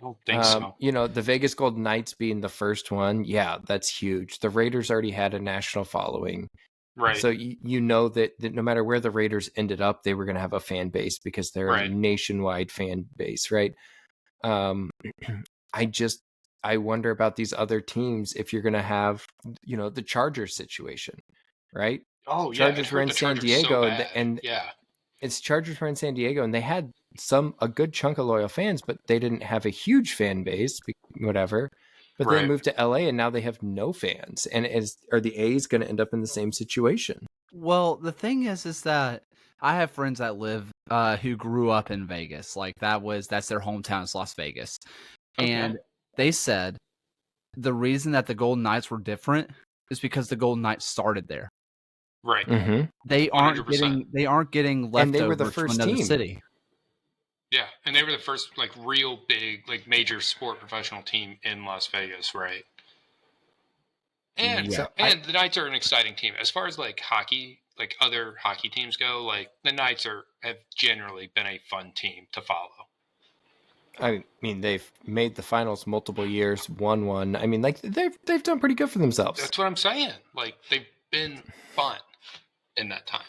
I don't think so. The Vegas Golden Knights being the first one, yeah, that's huge. The Raiders already had a national following. Right. So you know that no matter where the Raiders ended up, they were going to have a fan base because they're a nationwide fan base, right? I wonder about these other teams if you're going to have, the Chargers situation, right? Oh yeah, Chargers were in San Diego, and yeah, it's Chargers were in San Diego, and they had a good chunk of loyal fans, but they didn't have a huge fan base, whatever. But they right. moved to LA, and now they have no fans. And are the A's going to end up in the same situation? Well, the thing is that I have friends that live who grew up in Vegas. Like that's their hometown is Las Vegas. And they said the reason that the Golden Knights were different is because the Golden Knights started there. Right. Mm-hmm. They aren't getting leftovers and they were the first from another team. city. Yeah, and they were the first like real big like major sport professional team in Las Vegas, right? And and the Knights are an exciting team as far as like hockey, like other hockey teams go. Like the Knights have generally been a fun team to follow. I mean, they've made the finals multiple years, won one. I mean, like they've done pretty good for themselves. That's what I'm saying. Like they've been fun in that time.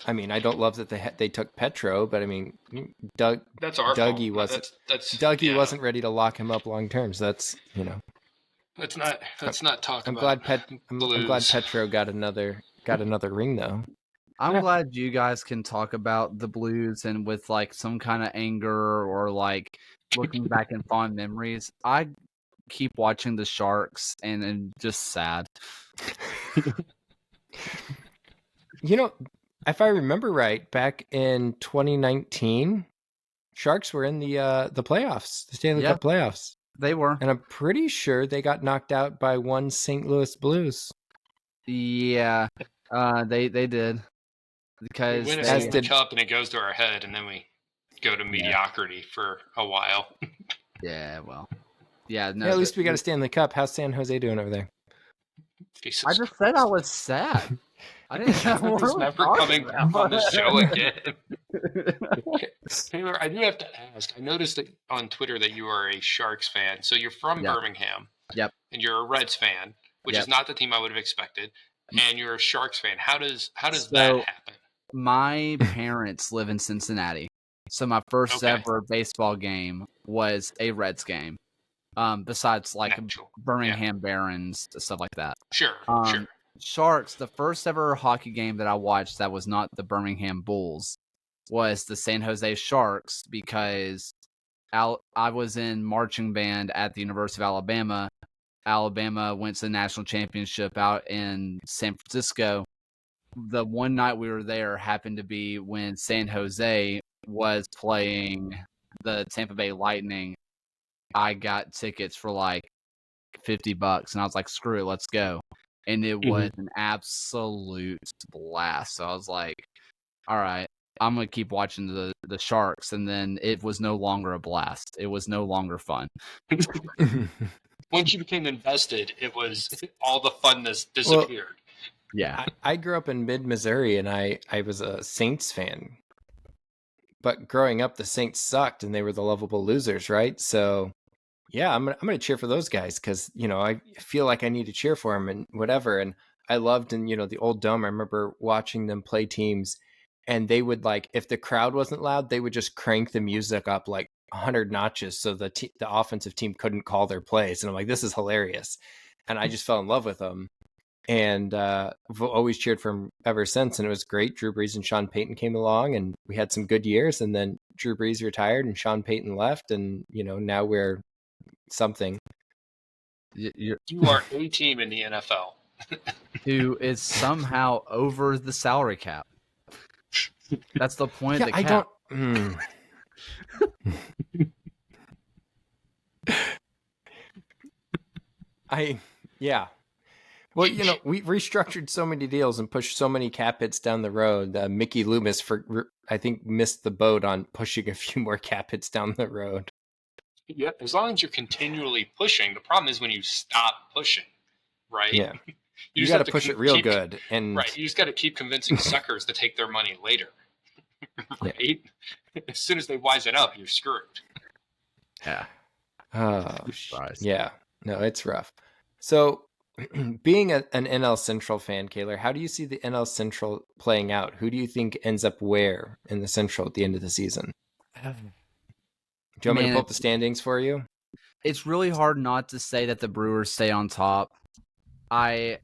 I mean, I don't love that they took Petro, but I mean, that's our Dougie fault. wasn't. Dougie wasn't ready to lock him up long term. So that's Let's not talk I'm about. I'm glad Petro got another ring though. I'm glad you guys can talk about the Blues and with like some kind of anger or like looking back in fond memories. I keep watching the Sharks and just sad. If I remember right, back in 2019, Sharks were in the playoffs, the Stanley Cup playoffs. They were, and I'm pretty sure they got knocked out by one St. Louis Blues. Yeah, they did because we win a Stanley Cup and it goes to our head, and then we go to mediocrity for a while. Yeah, well, yeah. No, at least we got a Stanley Cup. How's San Jose doing over there? I just said I was sad. I didn't know he's never coming back on the show again. Taylor, I do have to ask. I noticed that on Twitter that you are a Sharks fan. So you're from Birmingham. Yep. And you're a Reds fan, which is not the team I would have expected. And you're a Sharks fan. How does that happen? My parents live in Cincinnati. So my first ever baseball game was a Reds game. Besides like Birmingham Barons, stuff like that. Sure. Sharks, the first ever hockey game that I watched that was not the Birmingham Bulls was the San Jose Sharks because I was in marching band at the University of Alabama. Alabama went to the national championship out in San Francisco. The one night we were there happened to be when San Jose was playing the Tampa Bay Lightning. I got tickets for like $50 and I was like, screw it, let's go. And it was an absolute blast. So I was like, all right, I'm going to keep watching the Sharks. And then it was no longer a blast. It was no longer fun. Once you became invested, it was all the funness disappeared. Well, yeah. I grew up in mid-Missouri and I was a Saints fan. But growing up, the Saints sucked and they were the lovable losers, right? So yeah, I'm gonna cheer for those guys because I feel like I need to cheer for them and whatever. And I loved in the old dome. I remember watching them play teams, and they would like if the crowd wasn't loud, they would just crank the music up like 100 notches so the offensive team couldn't call their plays. And I'm like, this is hilarious, and I just fell in love with them. And I've always cheered for him ever since. And it was great. Drew Brees and Sean Payton came along, and we had some good years. And then Drew Brees retired, and Sean Payton left, and now we're something. You are a team in the NFL who is somehow over the salary cap. That's the point of the cap. Well, we restructured so many deals and pushed so many cap hits down the road. Mickey Loomis, I think, missed the boat on pushing a few more cap hits down the road. Yeah, as long as you're continually pushing. The problem is when you stop pushing, right? Yeah, you got to push it real good, and right, you just got to keep convincing suckers to take their money later, right? Yeah. As soon as they wise it up, you're screwed. Yeah. Oh, yeah. No, it's rough. So, being an NL Central fan, Kaylor, how do you see the NL Central playing out? Who do you think ends up where in the Central at the end of the season? Do you want me to pull up the standings for you? It's really hard not to say that the Brewers stay on top. I'm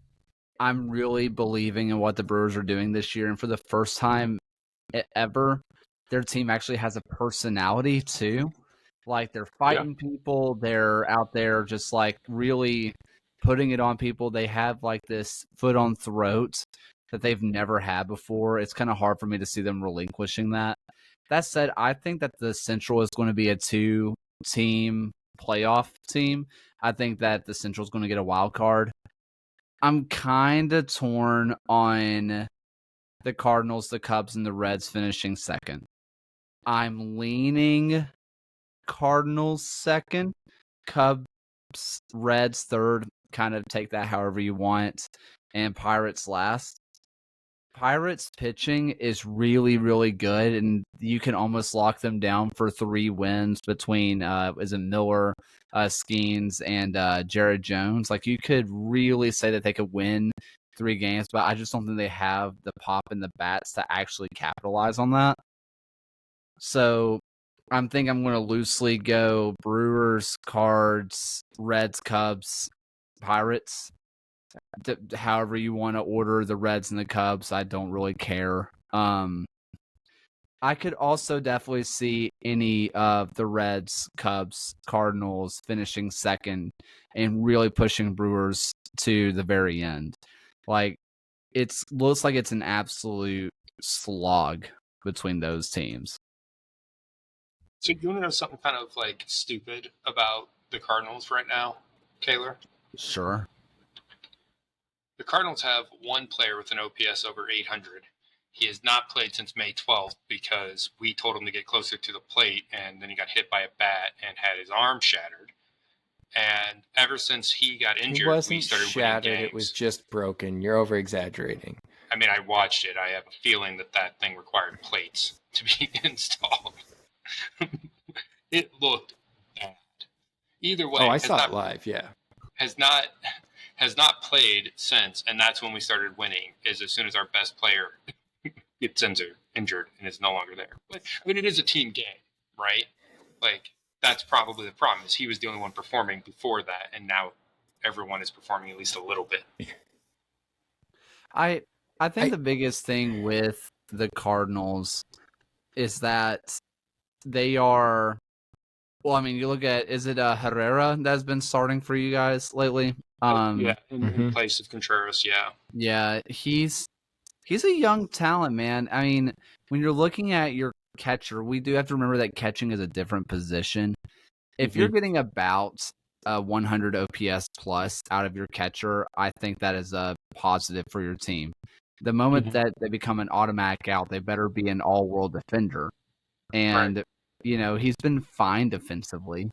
really believing in what the Brewers are doing this year, and for the first time ever, their team actually has a personality too. Like they're fighting people, they're out there just like really putting it on people. They have like this foot on throat that they've never had before. It's kind of hard for me to see them relinquishing that. That said, I think that the Central is going to be a 2-team playoff team. I think that the Central is going to get a wild card. I'm kind of torn on the Cardinals, the Cubs, and the Reds finishing second. I'm leaning Cardinals second, Cubs, Reds third. Kind of take that however you want, and Pirates last. Pirates pitching is really, really good, and you can almost lock them down for 3 wins between is it Miller, Skeens, and Jared Jones. Like you could really say that they could win 3 games, but I just don't think they have the pop and the bats to actually capitalize on that. So I'm going to loosely go Brewers, Cards, Reds, Cubs, Pirates. However you want to order the Reds and the Cubs, I don't really care. I could also definitely see any of the Reds, Cubs, Cardinals finishing second and really pushing Brewers to the very end. Like it looks like it's an absolute slog between those teams. So you want to know something kind of like stupid about the Cardinals right now, Kaylor? Sure. The Cardinals have one player with an OPS over 800. He has not played since May 12th because we told him to get closer to the plate, and then he got hit by a bat and had his arm shattered. And ever since he got injured, we started shattered, winning games. It was just broken. You're over-exaggerating. I mean, I watched it. I have a feeling that thing required plates to be installed. It looked bad. Either way. Oh, I saw it live, yeah. Has not played since, and that's when we started winning, is as soon as our best player gets injured and is no longer there. But, I mean, it is a team game, right? Like, that's probably the problem, is he was the only one performing before that, and now everyone is performing at least a little bit. I think the biggest thing with the Cardinals is that they are... Well, I mean, you look at, is it Herrera that's been starting for you guys lately? In place of Contreras, yeah. Yeah, he's a young talent, man. I mean, when you're looking at your catcher, we do have to remember that catching is a different position. If you're getting about 100 OPS plus out of your catcher, I think that is a positive for your team. The moment that they become an automatic out, they better be an all-world defender. And you know, he's been fine defensively.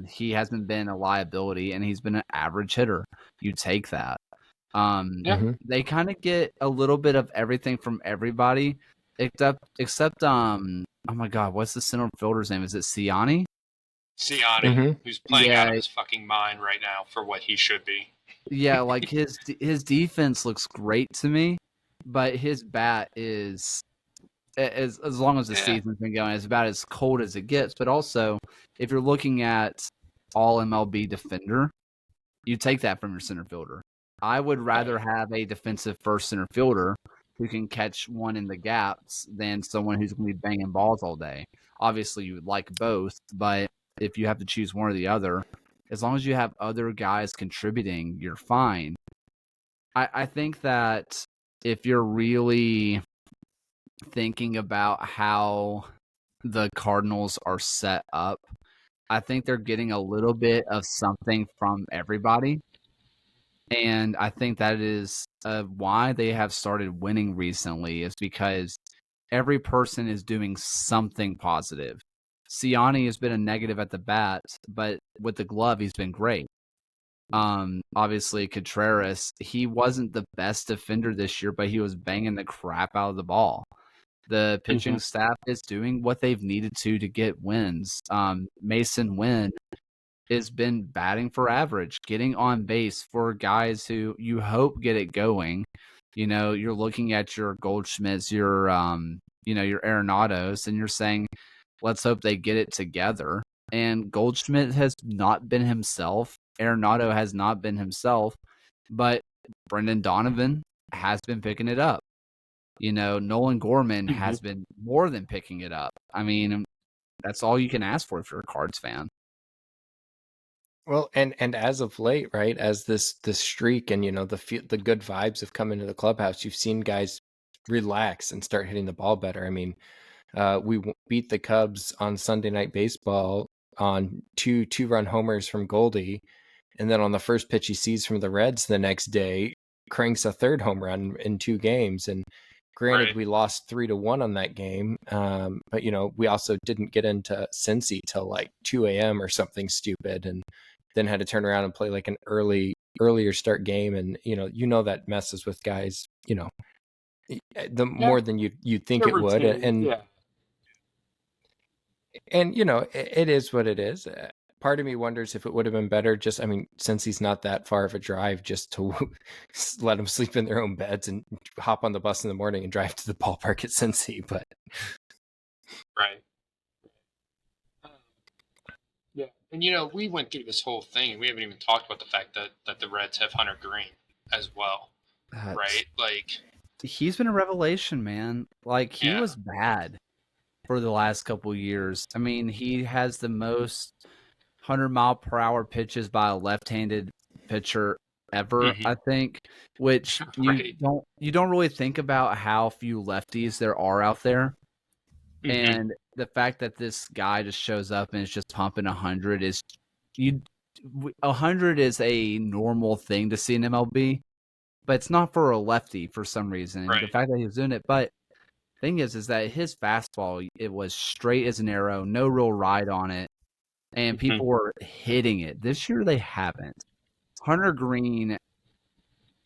He hasn't been a liability, and he's been an average hitter. You take that. They kind of get a little bit of everything from everybody, except oh my God, what's the center fielder's name? Is it Siani? Siani, who's playing out of his fucking mind right now for what he should be. Yeah, like his defense looks great to me, but his bat is... As long as the season's been going, it's about as cold as it gets. But also, if you're looking at all MLB defender, you take that from your center fielder. I would rather have a defensive first center fielder who can catch one in the gaps than someone who's going to be banging balls all day. Obviously, you would like both, but if you have to choose one or the other, as long as you have other guys contributing, you're fine. I think that if you're really thinking about how the Cardinals are set up, I think they're getting a little bit of something from everybody. And I think that is why they have started winning recently, is because every person is doing something positive. Siani has been a negative at the bat, but with the glove, he's been great. Obviously, Contreras, he wasn't the best defender this year, but he was banging the crap out of the ball. The pitching staff is doing what they've needed to get wins. Mason Wynn has been batting for average, getting on base for guys who you hope get it going. You know, you're looking at your Goldschmidts, your Arenados, and you're saying, let's hope they get it together. And Goldschmidt has not been himself. Arenado has not been himself. But Brendan Donovan has been picking it up. Nolan Gorman has been more than picking it up. I mean, that's all you can ask for if you're a Cards fan. Well, and as of late, right, as this streak and the good vibes have come into the clubhouse, you've seen guys relax and start hitting the ball better. I mean, we beat the Cubs on Sunday Night Baseball on two-run homers from Goldie, and then on the first pitch he sees from the Reds the next day, cranks a third home run in 2 games. And granted, we lost 3-1 on that game, but we also didn't get into Cincy till like 2 a.m. or something stupid, and then had to turn around and play like an earlier start game. And that messes with guys more than you'd think it would. And it is what it is. Part of me wonders if it would have been better just, since he's not that far of a drive, just to let them sleep in their own beds and hop on the bus in the morning and drive to the ballpark at Cincy. But right. Yeah. And we went through this whole thing and we haven't even talked about the fact that the Reds have Hunter Green as well. Right? Like, he's been a revelation, man. Like, he was bad for the last couple years. I mean, he has the most 100-mile-per-hour pitches by a left-handed pitcher ever, I think, which you don't really think about how few lefties there are out there. And the fact that this guy just shows up and is just pumping 100 is 100 is a normal thing to see in MLB, but it's not for a lefty for some reason. Right. The fact that he was doing it, but thing is that his fastball, it was straight as an arrow, no real ride on it, and people were hitting it. This year they haven't. Hunter Green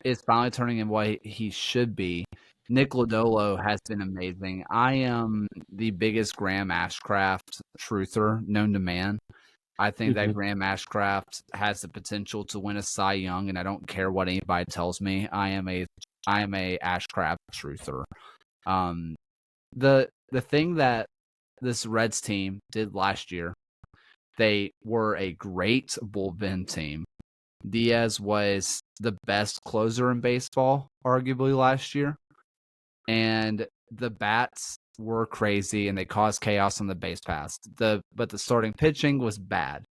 is finally turning in what he should be. Nick Lodolo has been amazing. I am the biggest Graham Ashcraft truther known to man. I think that Graham Ashcraft has the potential to win a Cy Young, and I don't care what anybody tells me. I am a Ashcraft truther. The thing that this Reds team did last year, they were a great bullpen team. Diaz was the best closer in baseball, arguably, last year. And the bats were crazy, and they caused chaos on the base paths. But the starting pitching was bad.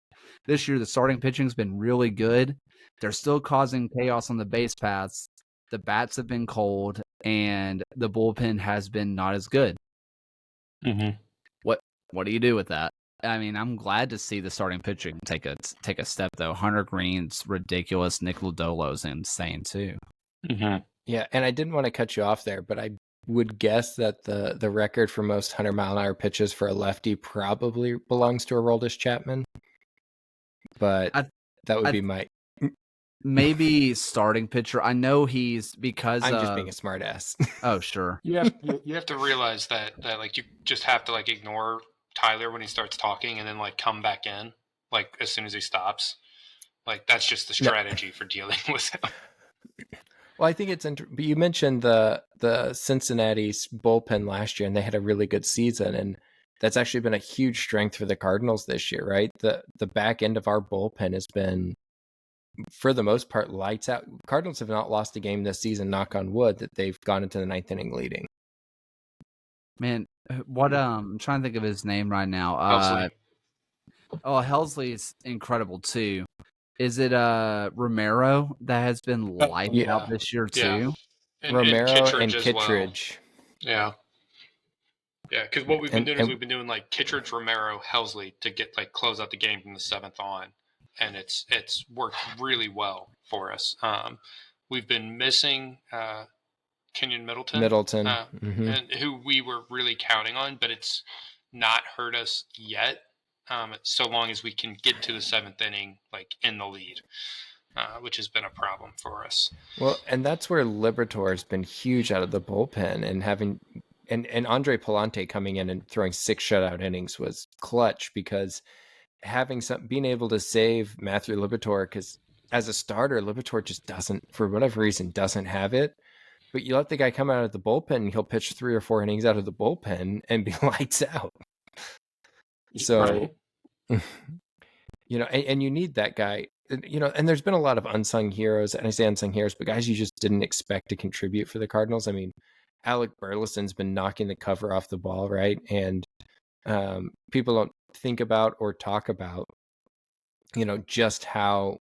This year, the starting pitching's been really good. They're still causing chaos on the base paths. The bats have been cold, and the bullpen has been not as good. What do you do with that? I mean, I'm glad to see the starting pitching take a step, though. Hunter Green's ridiculous. Nick Lodolo's insane, too. Yeah, and I didn't want to cut you off there, but I would guess that the record for most 100-mile-an-hour pitches for a lefty probably belongs to Aroldis Chapman. But that would be my... Maybe starting pitcher. I know he's because I'm just being a smart ass. Oh, sure. You have to realize that like you just have to like ignore Tyler when he starts talking and then like come back in like as soon as he stops. Like that's just the strategy for dealing with him. Well, I think it's but you mentioned the Cincinnati's bullpen last year, and they had a really good season, and that's actually been a huge strength for the Cardinals this year, right? The back end of our bullpen has been, for the most part, lights out. Cardinals have not lost a game this season, knock on wood, that they've gone into the 9th inning leading. Man, what I'm trying to think of his name right now. Helsley. Helsley's incredible too. Is it Romero that has been lighting out this year too? And Romero Kittredge and as Kittredge. Well. Yeah, because what we've been doing is we've been doing like Kittredge, Romero, Helsley to get like close out the game from the 7th on, and it's worked really well for us. We've been missing Kenyon Middleton, and who we were really counting on, but it's not hurt us yet. So long as we can get to the 7th inning, like in the lead, which has been a problem for us. Well, and that's where Liberatore has been huge out of the bullpen, and having and Andre Palante coming in and throwing 6 shutout innings was clutch, because being able to save Matthew Liberatore, because as a starter, Liberatore just doesn't, for whatever reason, doesn't have it. But you let the guy come out of the bullpen, and he'll pitch 3 or 4 innings out of the bullpen and be lights out. So, You know, and you need that guy. You know, and there's been a lot of unsung heroes, and I say unsung heroes, but guys you just didn't expect to contribute for the Cardinals. I mean, Alec Burleson's been knocking the cover off the ball, right? And people don't think about or talk about, you know, just how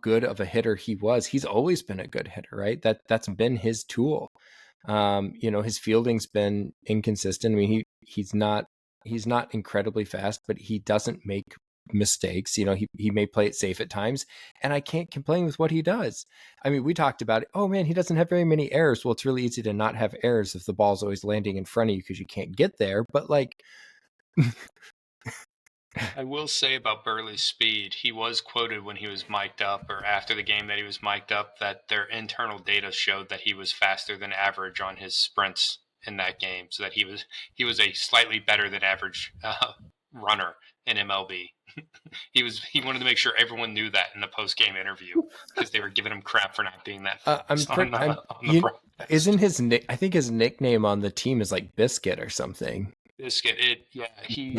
good of a hitter he was. He's always been a good hitter, right? That's been his tool. You know, his fielding's been inconsistent. I mean, he's not incredibly fast, but he doesn't make mistakes. You know, he may play it safe at times, and I can't complain with what he does. I mean, we talked about it. Oh man, he doesn't have very many errors. Well, it's really easy to not have errors if the ball's always landing in front of you because you can't get there. But like, I will say about Burley's speed, he was quoted when he was mic'd up, or after the game that he was mic'd up, that their internal data showed that he was faster than average on his sprints in that game, so that he was a slightly better than average runner in MLB. He wanted to make sure everyone knew that in the post game interview because they were giving him crap for not being that fast on the broadcast. Isn't I think his nickname on the team is like Biscuit or something. Biscuit, he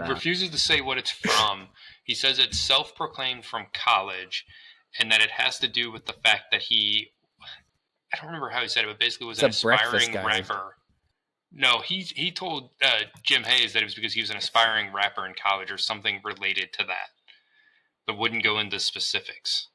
refuses to say what it's from. He says it's self-proclaimed from college, and that it has to do with the fact that I don't remember how he said it, but basically was an aspiring rapper. No, he told Jim Hayes that it was because he was an aspiring rapper in college or something related to that, but wouldn't go into specifics.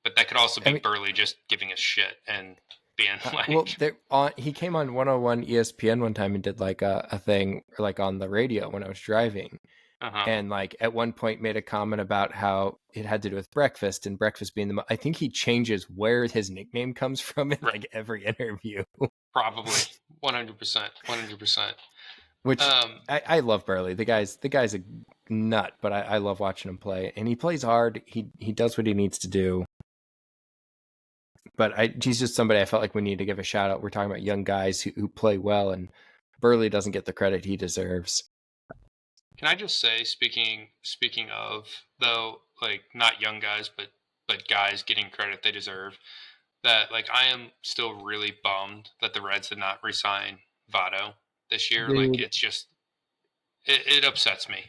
But that could also be Burley just giving a shit and being like... Well, he came on 101 ESPN one time and did like a thing like on the radio when I was driving. And like at one point made a comment about how it had to do with breakfast, and breakfast being I think he changes where his nickname comes from in like every interview. Probably 100%. Which I love Burley. The guy's a nut, but I love watching him play, and he plays hard. He does what he needs to do. But he's just somebody I felt like we need to give a shout out. We're talking about young guys who play well, and Burley doesn't get the credit he deserves. Can I just say, speaking of, though, like not young guys, but guys getting credit they deserve, that like I am still really bummed that the Reds did not re-sign Votto this year. Dude. Like it's just it upsets me.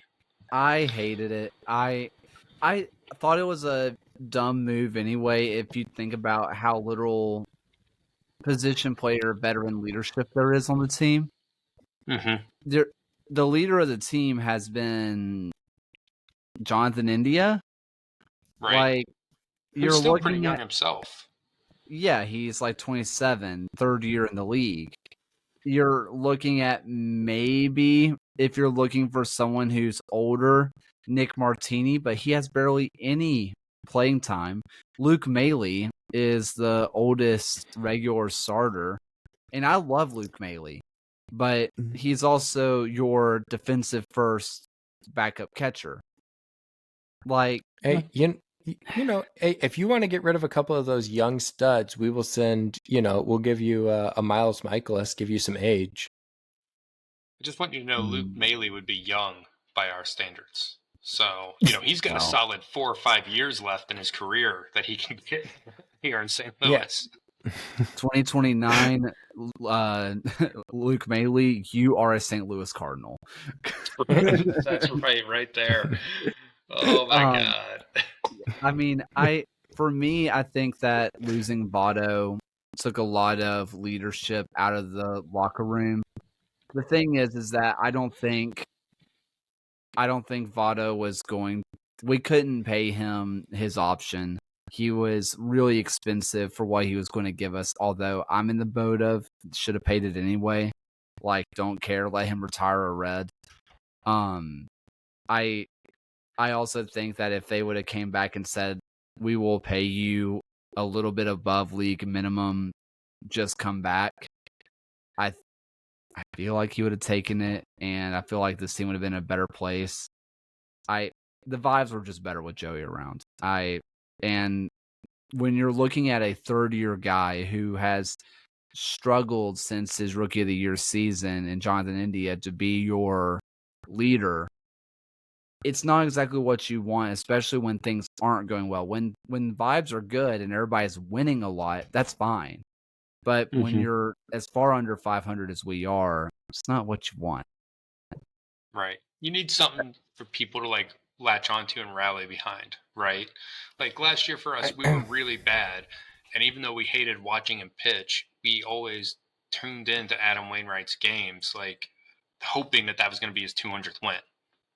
I hated it. I thought it was a dumb move anyway. If you think about how little position player veteran leadership there is on the team, the leader of the team has been Jonathan India. Right. Like you're still pretty young himself. Yeah, he's like 27, third year in the league. You're looking at maybe, if you're looking for someone who's older, Nick Martini, but he has barely any playing time. Luke Maile is the oldest regular starter, and I love Luke Maile, but he's also your defensive first backup catcher. Like, hey, you know, hey, if you want to get rid of a couple of those young studs, we will send, we'll give you a Miles Michaelis, give you some age. I just want you to know Luke Maile would be young by our standards. So, he's got a solid 4 or 5 years left in his career that he can get here in St. Louis. Yeah. 2029, Luke Maile, you are a St. Louis Cardinal. That's right there. Oh my God. I mean, I think that losing Votto took a lot of leadership out of the locker room. The thing is that I don't think Votto was we couldn't pay him his option. He was really expensive for what he was going to give us, although I'm in the boat of should have paid it anyway. Like, don't care, let him retire a Red. I also think that if they would have came back and said, we will pay you a little bit above league minimum, just come back, I feel like he would have taken it, and I feel like this team would have been in a better place. The vibes were just better with Joey around. And when you're looking at a third-year guy who has struggled since his Rookie of the Year season and Jonathan India to be your leader, it's not exactly what you want, especially when things aren't going well. When vibes are good and everybody's winning a lot, that's fine. But when you're as far under 500 as we are, it's not what you want. right? You need something for people to like latch onto and rally behind, right? Like last year for us, we were really bad, and even though we hated watching him pitch, we always tuned into Adam Wainwright's games, like hoping that was going to be his 200th win,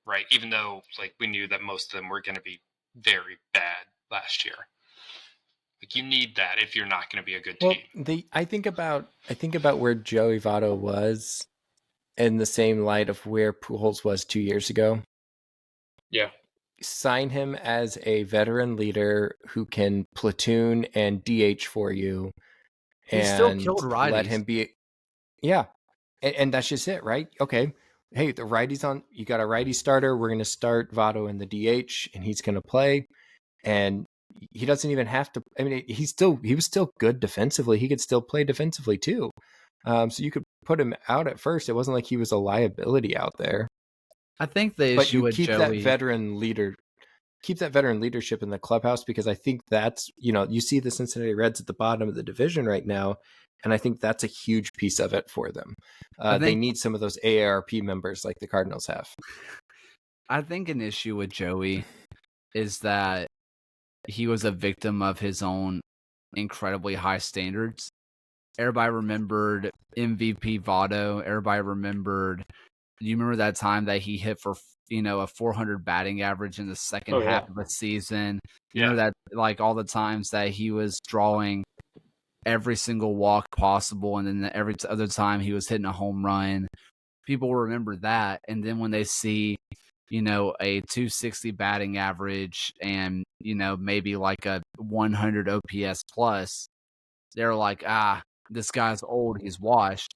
right? Even though like we knew that most of them were going to be very bad last year. Like you need that if you're not going to be a good team. Well, I think about where Joey Votto was in the same light of where Pujols was 2 years ago. Yeah. Sign him as a veteran leader who can platoon and DH for you. He still killed righties. Let him be. Yeah. And that's just it, right? Okay. Hey, the righty's on. You got a righty starter. We're going to start Votto in the DH, and he's going to play. And he doesn't even have to. I mean, he was still good defensively. He could still play defensively too. So you could put him out at first. It wasn't like he was a liability out there. I think the issue with keep Joey, that veteran leadership in the clubhouse, because I think that's, you see the Cincinnati Reds at the bottom of the division right now, and I think that's a huge piece of it for them. They need some of those AARP members like the Cardinals have. I think an issue with Joey is that he was a victim of his own incredibly high standards. Everybody remembered MVP Votto. Everybody remembered. You remember that time that he hit for a 400 batting average in the second half of the season? You know that, like, all the times that he was drawing every single walk possible, and then every other time he was hitting a home run. People remember that, and then when they see a 260 batting average and maybe like a 100 OPS plus, they're like, this guy's old, he's washed.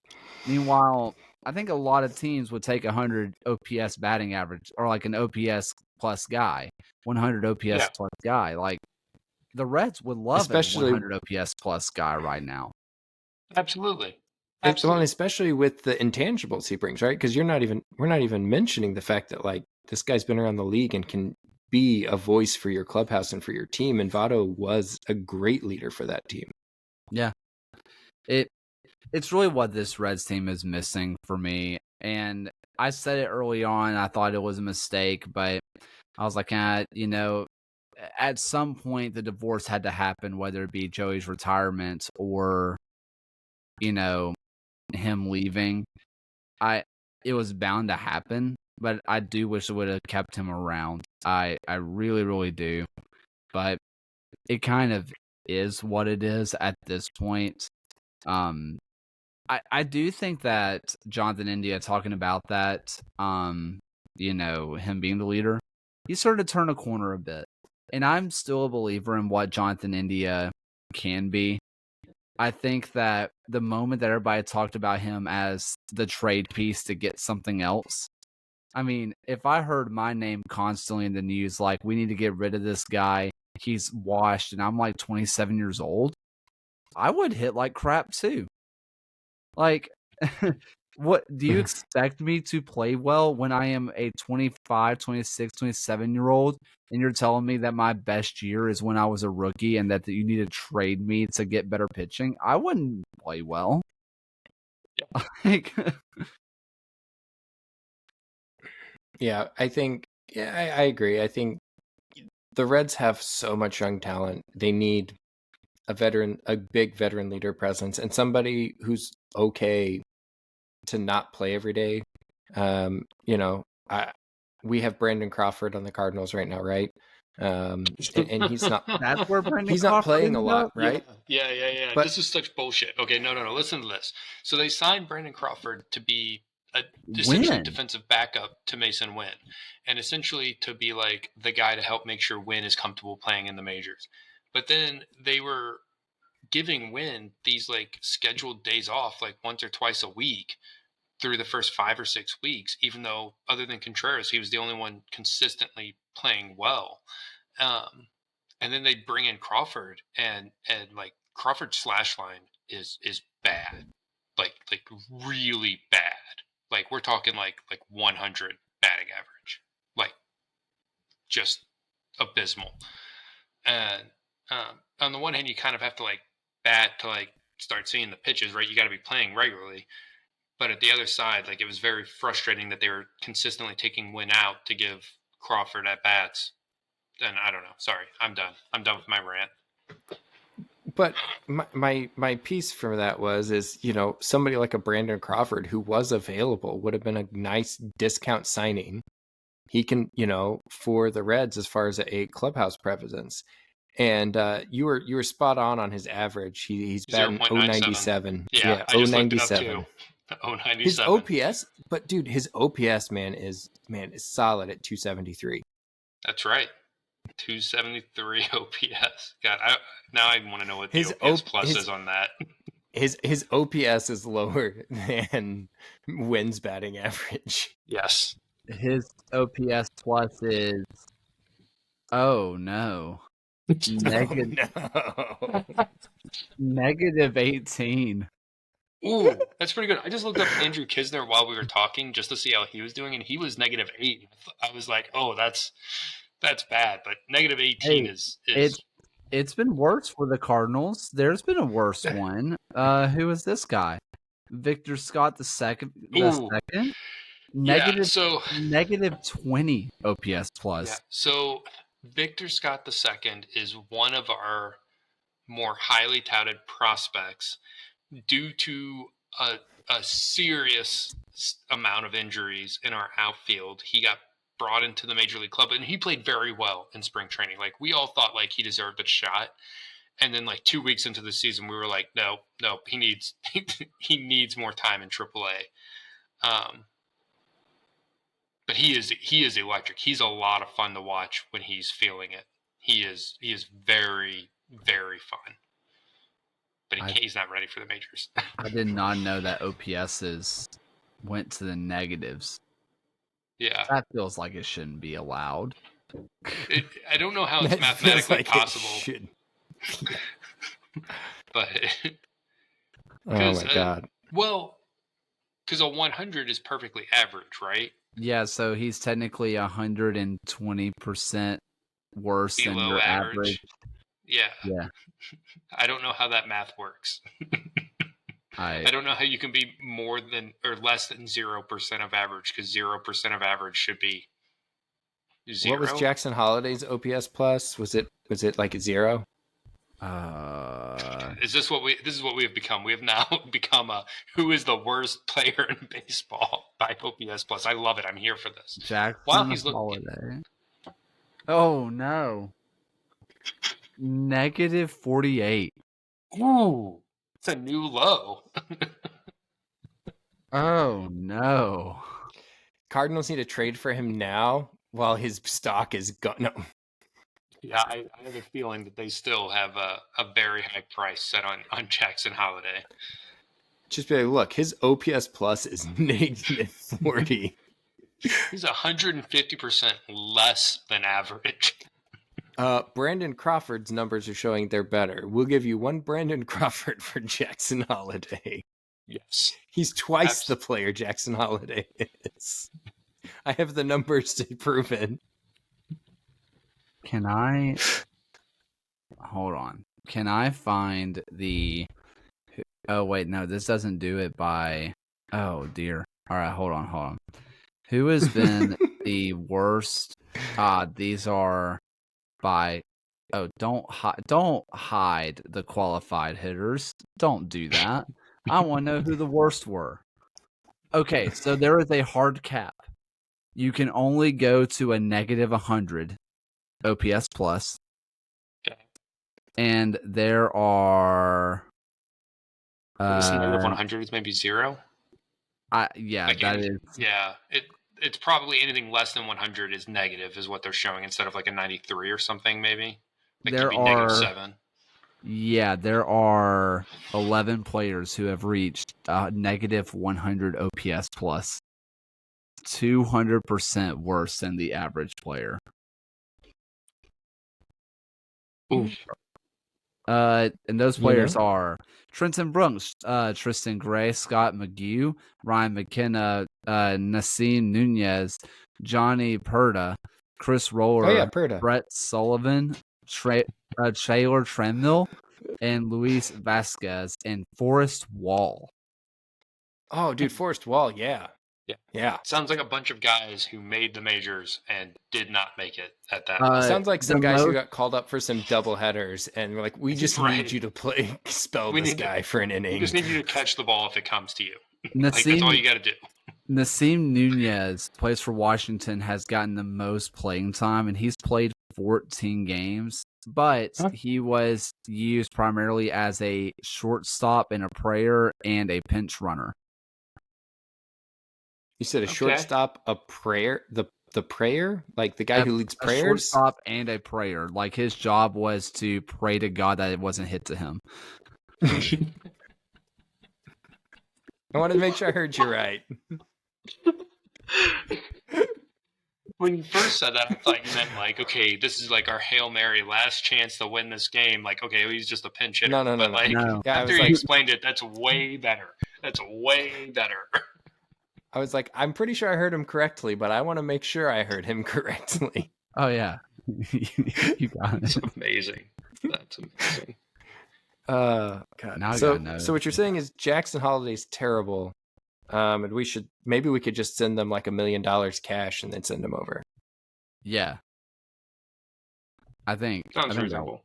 Meanwhile, I think a lot of teams would take 100 OPS batting average, or like an OPS plus guy, 100 OPS plus guy. Like, the Reds would love a 100 OPS plus guy right now. Absolutely. Well, especially with the intangibles he brings, right? Because we're not even mentioning the fact that, like, this guy's been around the league and can be a voice for your clubhouse and for your team. And Votto was a great leader for that team. Yeah. It's really what this Reds team is missing for me. And I said it early on, I thought it was a mistake, but I was like, at some point the divorce had to happen, whether it be Joey's retirement or, him leaving. It was bound to happen, but I do wish it would have kept him around. I really, really do. But it kind of is what it is at this point. I do think that Jonathan India, talking about that, him being the leader, he started to turn a corner a bit. And I'm still a believer in what Jonathan India can be. I think that the moment that everybody talked about him as the trade piece to get something else, I mean, if I heard my name constantly in the news, like, we need to get rid of this guy, he's washed, and I'm like 27 years old, I would hit like crap too. Like, what do you expect me to play well when I am a 25, 26, 27-year-old, and you're telling me that my best year is when I was a rookie and that you need to trade me to get better pitching? I wouldn't play well. Like, yeah, I think, I agree. I think the Reds have so much young talent. They need a big veteran leader presence, and somebody who's okay to not play every day. We have Brandon Crawford on the Cardinals right now, right? And he's not. That's where Brandon he's Crawford not playing a lot, right? Yeah. But this is such bullshit. Okay, no. Listen to this. So they signed Brandon Crawford to be essentially defensive backup to Mason Wynn, and essentially to be like the guy to help make sure Wynn is comfortable playing in the majors. But then they were giving Wynn these like scheduled days off, like once or twice a week through the first 5 or 6 weeks, even though other than Contreras, he was the only one consistently playing well. And then they bring in Crawford, and like Crawford's slash line is bad, like really bad. Like we're talking like 100 batting average, like just abysmal. And on the one hand, you kind of have to like bat to like start seeing the pitches, right? You got to be playing regularly. But at the other side, like, it was very frustrating that they were consistently taking Wynn out to give Crawford at bats. And I don't know. Sorry, I'm done. I'm done with my rant. But my piece from that is somebody like a Brandon Crawford who was available would have been a nice discount signing. He can, for the Reds as far as a clubhouse presence. And you were spot on his average. He's batting 0.97. Yeah, I just looked it up too. 0.97. His OPS, but dude, his OPS is solid at 273. That's right. 273 OPS. God, now I want to know what the His OPS plus is on that. His OPS is lower than Wynn's batting average. Yes. His OPS plus is negative 18. Ooh, that's pretty good. I just looked up Andrew Kisner while we were talking just to see how he was doing, and he was -8. I was like, oh, that's bad, but -18 is. It's been worse for the Cardinals. There's been a worse one. Who is this guy? Victor Scott the second. Negative 20 OPS plus. Yeah. So Victor Scott II is one of our more highly touted prospects due to a serious amount of injuries in our outfield. He got brought into the Major League Club, and he played very well in spring training. Like, we all thought like he deserved a shot. And then like 2 weeks into the season, we were like, no, he needs more time in AAA. But he is electric. He's a lot of fun to watch when he's feeling it. He is very, very fun. But he's not ready for the majors. I did not know that OPSs went to the negatives. Yeah. That feels like it shouldn't be allowed. I don't know how it's mathematically possible. But oh my God. Well, because a 100 is perfectly average, right? Yeah, so he's technically 120% worse than your average. Yeah. I don't know how that math works. I don't know how you can be more than or less than 0% of average, because 0% of average should be 0. What was Jackson Holliday's OPS plus? Was it like 0? This is what we have become. We have now become who is the worst player in baseball by OPS plus. I love it. I'm here for this. Jackson Holiday. Oh no. -48. Ooh, it's a new low. Oh no. Cardinals need to trade for him now while his stock is gone. No. Yeah, I have a feeling that they still have a very high price set on Jackson Holiday. Just be like, look, his OPS plus is -40. He's 150% less than average. Brandon Crawford's numbers are showing they're better. We'll give you one Brandon Crawford for Jackson Holiday. Yes. He's twice the player Jackson Holiday is. I have the numbers to prove it. Can I hold on? Can I find the? Oh wait, no, this doesn't do it by. Oh dear. All right, hold on. Who has been the worst? These are by. Oh, don't hide the qualified hitters. Don't do that. I want to know who the worst were. Okay, so there is a hard cap. You can only go to a -100 OPS plus. Okay. And there are. -100 is maybe 0. Yeah, like that is. Yeah, it's probably anything less than 100 is negative, is what they're showing, instead of like a 93 or something, maybe. There could be -7. Yeah, there are 11 players who have reached -100 OPS plus. 200% worse than the average player. Ooh. And those players are Trenton Brooks, Tristan Gray, Scott McGew, Ryan McKenna, Nassim Nunez, Johnny Perda, Chris Roller, Brett Sullivan, Taylor Tremmill, and Luis Vasquez, and Forrest Wall. Oh, dude, Forrest Wall, yeah. Yeah. Yeah. Sounds like a bunch of guys who made the majors and did not make it at that. Sounds like some guys who got called up for some doubleheaders and were like, we just need you to spell this guy for an inning. We just need you to catch the ball if it comes to you. Nassim, that's all you got to do. Nassim Nunez plays for Washington, has gotten the most playing time, and he's played 14 games. But he was used primarily as a shortstop and a prayer and a pinch runner. You said a shortstop, a prayer, the prayer, like the guy who leads prayers? A shortstop and a prayer. Like his job was to pray to God that it wasn't hit to him. I wanted to make sure I heard you right. When you first said that, I thought you meant like, okay, this is like our Hail Mary, last chance to win this game. Like, okay, he's just a pinch hitter. No. No. Yeah, after you explained it, that's way better. That's way better. I was like, I'm pretty sure I heard him correctly, but I want to make sure I heard him correctly. Oh, yeah. You got it. That's amazing. That's amazing. God. Now so what you're saying is Jackson Holiday's terrible. And maybe we could just send them like $1 million cash and then send them over. Yeah. I think. Sounds reasonable.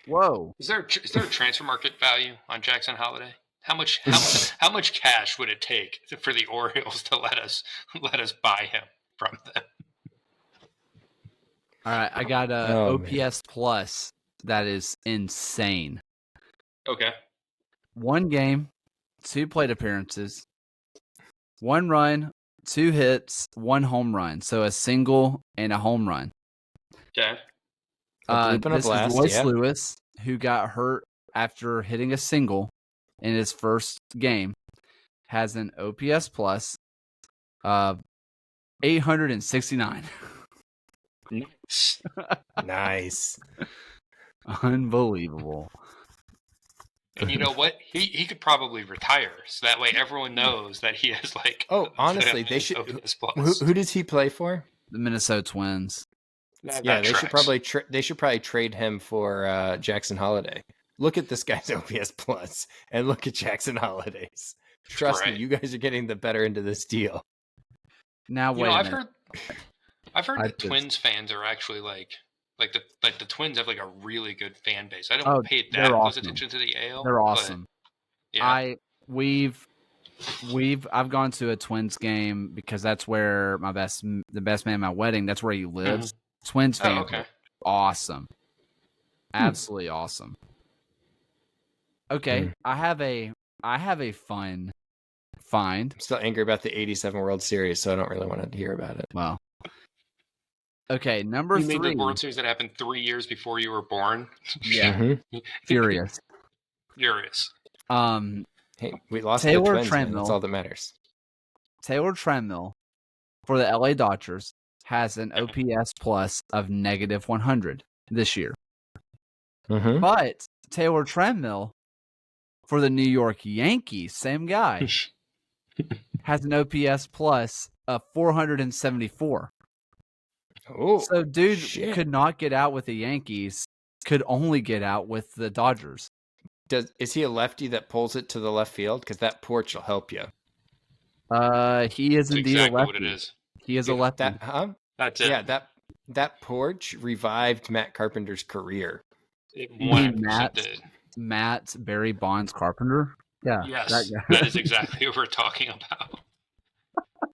Whoa. Is there a transfer market value on Jackson Holliday? How much cash would it take for the Orioles to let us buy him from them? All right, I got a OPS plus that is insane. Okay. 1 game, 2 plate appearances, 1 run, 2 hits, 1 home run. So a single and a home run. Okay. This is Royce Lewis, who got hurt after hitting a single in his first game, has an OPS plus of 869. Nice. Unbelievable. And you know what? He could probably retire, so that way everyone knows that he has like. Oh, honestly, they should. Who does he play for? The Minnesota Twins. They should probably trade him for Jackson Holliday. Look at this guy's OPS plus, and look at Jackson Holiday's. Trust me, you guys are getting the better end of this deal. Now wait a minute. I've heard that Twins fans are actually like the Twins have like a really good fan base. I don't pay that close attention to the AL. They're awesome. Yeah. I've gone to a Twins game because that's where the best man at my wedding, that's where he lives. Mm-hmm. Twins fans are awesome. Absolutely awesome. Okay, I have a fun find. I'm still angry about the 87 World Series, so I don't really want to hear about it. Well. Okay, number 3. You made the World Series that happened 3 years before you were born? Yeah. Mm-hmm. Furious. Hey, we lost Taylor the Twins, man. That's all that matters. Taylor Trammell for the LA Dodgers has an OPS plus of negative 100 this year. Mm-hmm. But Taylor Trammell for the New York Yankees, same guy, has an OPS plus of 474. Oh, so dude could not get out with the Yankees, could only get out with the Dodgers. Is he a lefty that pulls it to the left field? Because that porch will help you. He is indeed a lefty. What it is. He is a lefty. That's it. Yeah, that porch revived Matt Carpenter's career. It 100% did. Matt Barry Bonds Carpenter? Yeah. Yes, that is exactly what we're talking about.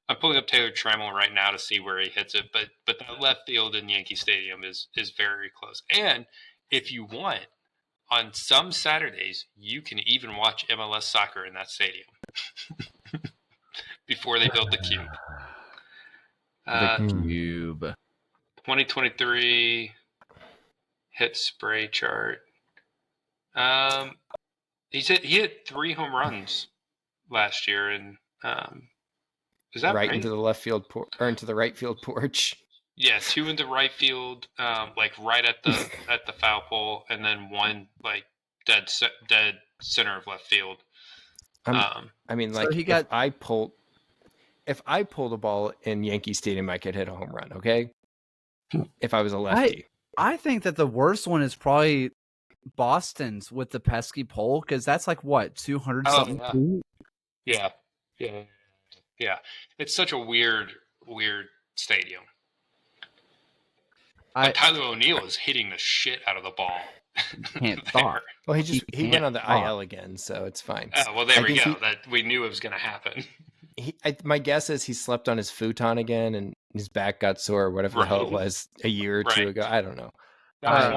I'm pulling up Taylor Trammell right now to see where he hits it, but that left field in Yankee Stadium is very close. And if you want, on some Saturdays, you can even watch MLS soccer in that stadium before they build the Cube. The Cube. 2023 hit spray chart. He hit 3 home runs last year, and is that right? Into the left field or into the right field porch? Yeah, 2 into right field, like right at the foul pole, and then 1 like dead center of left field. I mean, like so if I pull the ball in Yankee Stadium, I could hit a home run. Okay, if I was a lefty. I think that the worst one is probably Boston's with the pesky pole, because that's like what 200 something feet. Yeah, yeah, yeah. It's such a weird stadium. But I Tyler O'Neill is hitting the shit out of the ball. can't there. stop. Well, he went on the stop. IL again, so it's fine. Oh, well, there I we think go. That we knew it was going to happen. my guess is he slept on his futon again, and his back got sore, or whatever the hell it Right. was a year or two ago. I don't know. That was I-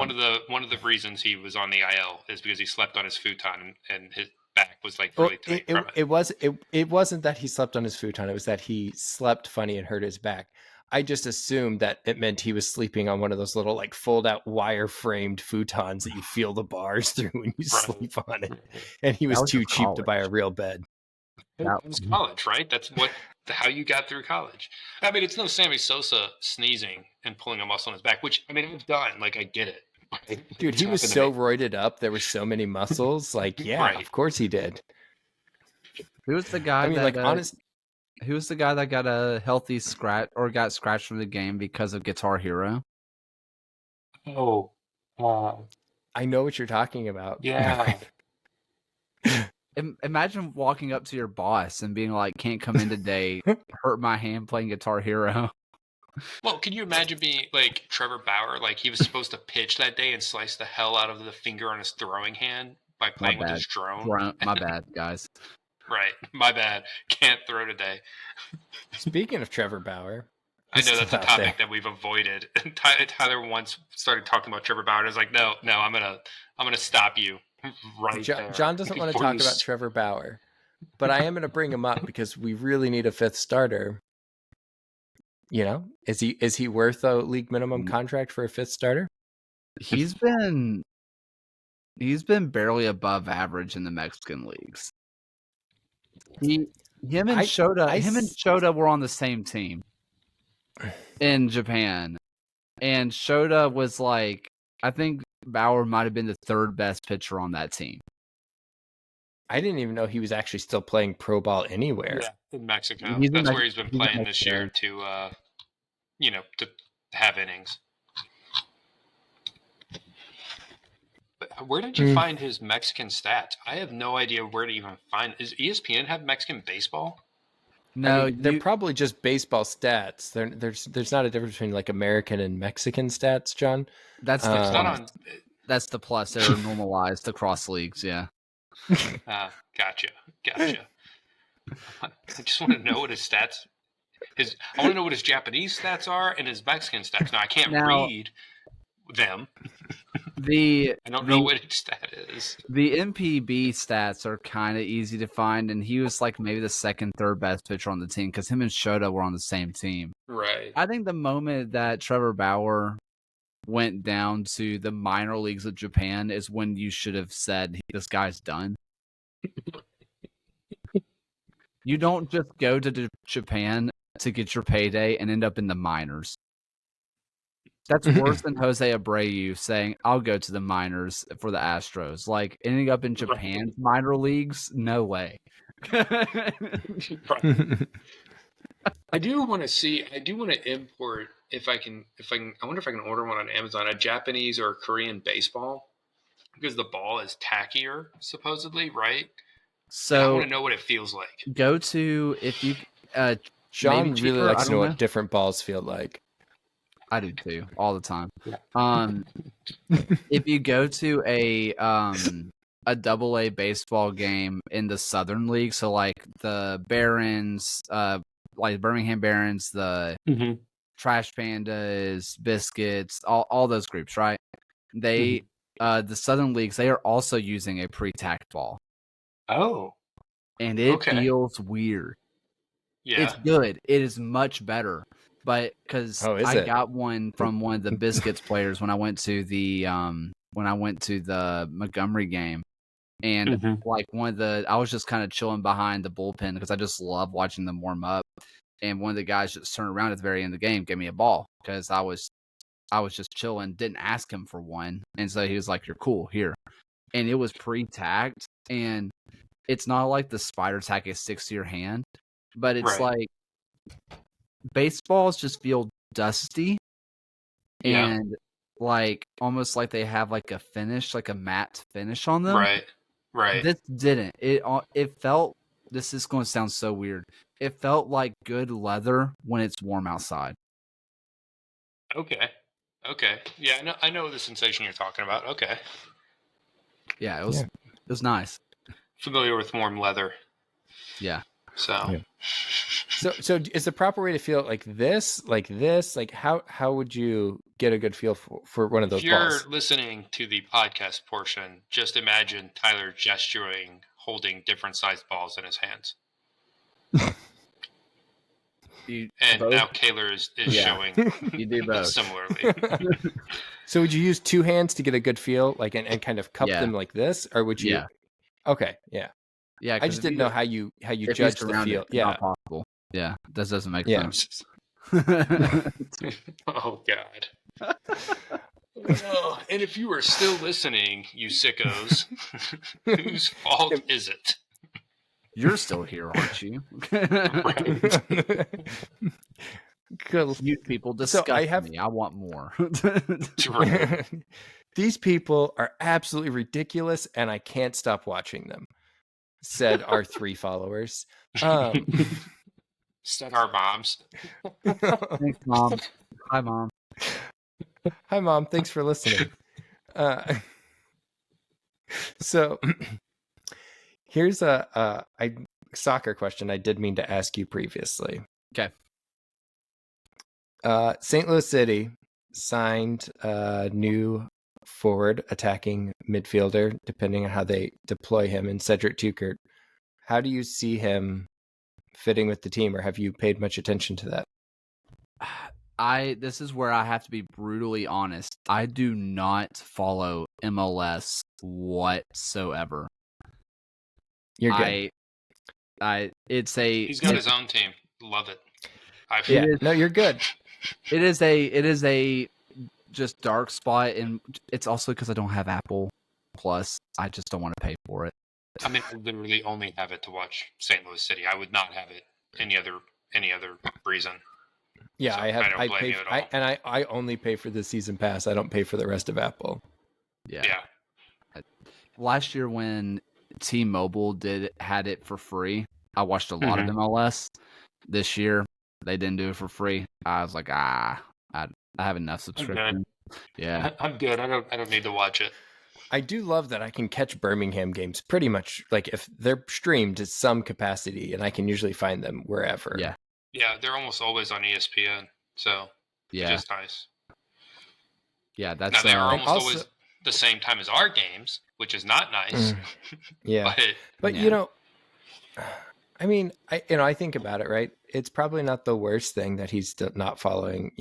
one of the reasons he was on the IL is because he slept on his futon and his back was like Well, really tight from it. it wasn't that he slept on his futon. It was that he slept funny and hurt his back. I just assumed that it meant he was sleeping on one of those little like fold out wire framed futons that you feel the bars through when you sleep on it. And he was was too just cheap to buy a college. real bed. It was college, right? That's how you got through college. I mean, it's no Sammy Sosa sneezing and pulling a muscle in his back, which I mean, I've done. Like, I get it. Dude, he was so roided up. There were so many muscles. Like, yeah, Right. of course he did. Who was the guy I mean, that like, honest. who was the guy that got a healthy scratch or got scratched from the game because of Guitar Hero? Oh, I know what you're talking about. yeah. Imagine walking up to your boss and being like, "Can't come in today. Hurt my hand playing Guitar Hero." Well, can you imagine being like Trevor Bauer? Like he was supposed to pitch that day and slice the hell out of the finger on his throwing hand by playing with his drone. My bad, guys. Right. My bad. Can't throw today. Speaking of Trevor Bauer, I know he's that's a still out topic there. that we've avoided. Tyler once started talking about Trevor Bauer. And I was like, no, I'm gonna stop you right there. John doesn't want to before talk about Trevor Bauer, but I am going to bring him up because we really need a fifth starter. You know, is he worth a league minimum contract for a fifth starter? He's been barely above average in the Mexican leagues. Him and Shota were on the same team in Japan, and Shota was like, I think Bauer might have been the third best pitcher on that team. I didn't even know he was actually still playing pro ball anywhere. Yeah, in Mexico. That's where he's been playing this year to, to have innings. But where did you find his Mexican stats? I have no idea where to even find. Does ESPN have Mexican baseball? No, I mean, they're probably just baseball stats. There's not a difference between like American and Mexican stats, John. That's the It's not plus. on. That's the plus. They're normalized across leagues. Yeah. Gotcha. I just want to know what his stats. I want to know what his Japanese stats are and his Mexican stats. Now I can't read them. I don't know what each stat is. The MPB stats are kind of easy to find, and he was like maybe the second, third best pitcher on the team because him and Shota were on the same team. Right. I think the moment that Trevor Bauer went down to the minor leagues of Japan is when you should have said, this guy's done. You don't just go to Japan to get your payday and end up in the minors. That's worse than Jose Abreu saying, I'll go to the minors for the Astros. Like, ending up in Japan's minor leagues? No way. I do want to import I wonder if I can order one on Amazon, a Japanese or Korean baseball, because the ball is tackier, supposedly, right? So and I want to know what it feels like. Go to, if you, Sean really likes to know what different balls feel like. I do too, all the time. Yeah. If you go to a AA baseball game in the Southern League, so like the Barons, like Birmingham Barons, the Trash Pandas, Biscuits, all those groups, right? They the Southern Leagues, they are also using a pre-tacked ball. Oh. And it feels weird. Yeah. It's good. It is much better. But because I got one from one of the Biscuits players when I went to the Montgomery game, and like I was just kind of chilling behind the bullpen because I just love watching them warm up. And one of the guys just turned around at the very end of the game, gave me a ball because I was just chilling, didn't ask him for one, and so he was like, "You're cool here," and it was pre-tacked, and it's not like the spider tack is sticks to your hand, but it's like. Baseballs just feel dusty and like almost like they have like a finish, like a matte finish on them. Right. This didn't. It felt this is going to sound so weird. It felt like good leather when it's warm outside. Okay. Yeah, I know the sensation you're talking about. Okay. Yeah, it was nice. Familiar with warm leather. Yeah. So. Yeah. So is the proper way to feel like this? Like how would you get a good feel for one of those If you're balls? listening to the podcast portion, just imagine Tyler gesturing, holding different sized balls in his hands. Now Kaylor is showing you do both similarly. So would you use two hands to get a good feel, like and kind of cup them like this, or would you? Yeah. Okay. Yeah. Yeah. I just didn't know how you judge the feel. Yeah. Not possible. Yeah. That doesn't make sense. Oh God. Oh, and if you are still listening, you sickos, whose fault is it? You're still here, aren't you? You people disgust me. I want more. These people are absolutely ridiculous, and I can't stop watching them, said our 3 followers. Said our moms. Thanks, Mom. Hi, Mom. Hi, Mom. Thanks for listening. So here's a soccer question I did mean to ask you previously. Okay. St. Louis City signed a new forward attacking midfielder, depending on how they deploy him, in Cedric Tukert. How do you see him fitting with the team, or have you paid much attention to that? This is where I have to be brutally honest. I do not follow MLS whatsoever. You're good. He's got his own team. Love it. No, you're good. It is a just dark spot, and it's also because I don't have Apple Plus. I just don't want to pay for it. I mean, I literally only have it to watch St. Louis City. I would not have it any other reason. Yeah, so I only pay for the season pass. I don't pay for the rest of Apple. Yeah. Last year when T-Mobile had it for free, I watched a lot of MLS. This year they didn't do it for free. I was like, I have enough subscription. Yeah, I'm good. I don't need to watch it. I do love that I can catch Birmingham games pretty much, like if they're streamed to some capacity, and I can usually find them wherever. Yeah, they're almost always on ESPN, so it's just nice. Yeah, that's now they're almost always the same time as our games, which is not nice. Yeah, but you know, I mean, I think about it, right? It's probably not the worst thing that he's not following,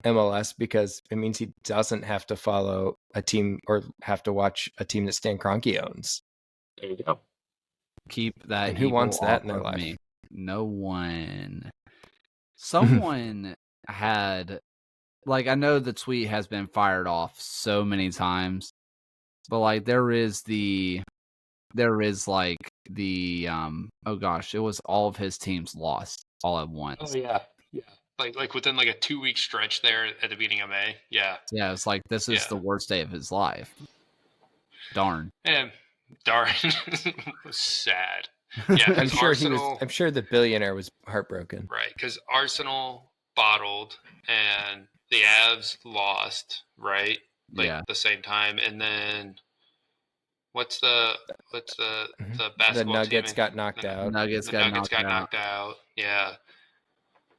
MLS, because it means he doesn't have to follow a team or have to watch a team that Stan Kroenke owns. There you go. Keep that. And who wants that in their life? Me. No one. Someone had, like, I know the tweet has been fired off so many times, but like there is like the oh gosh, it was all of his teams lost all at once. Oh yeah. Like within like a 2-week stretch there at the beginning of May. Yeah. Yeah, it's like this is the worst day of his life. Darn. And darn, it was sad. Yeah, I'm sure Arsenal, I'm sure the billionaire was heartbroken. Right, because Arsenal bottled and the Avs lost, right? The same time, and then what's the basketball The Nuggets team? got knocked out. Nuggets got knocked out. Yeah,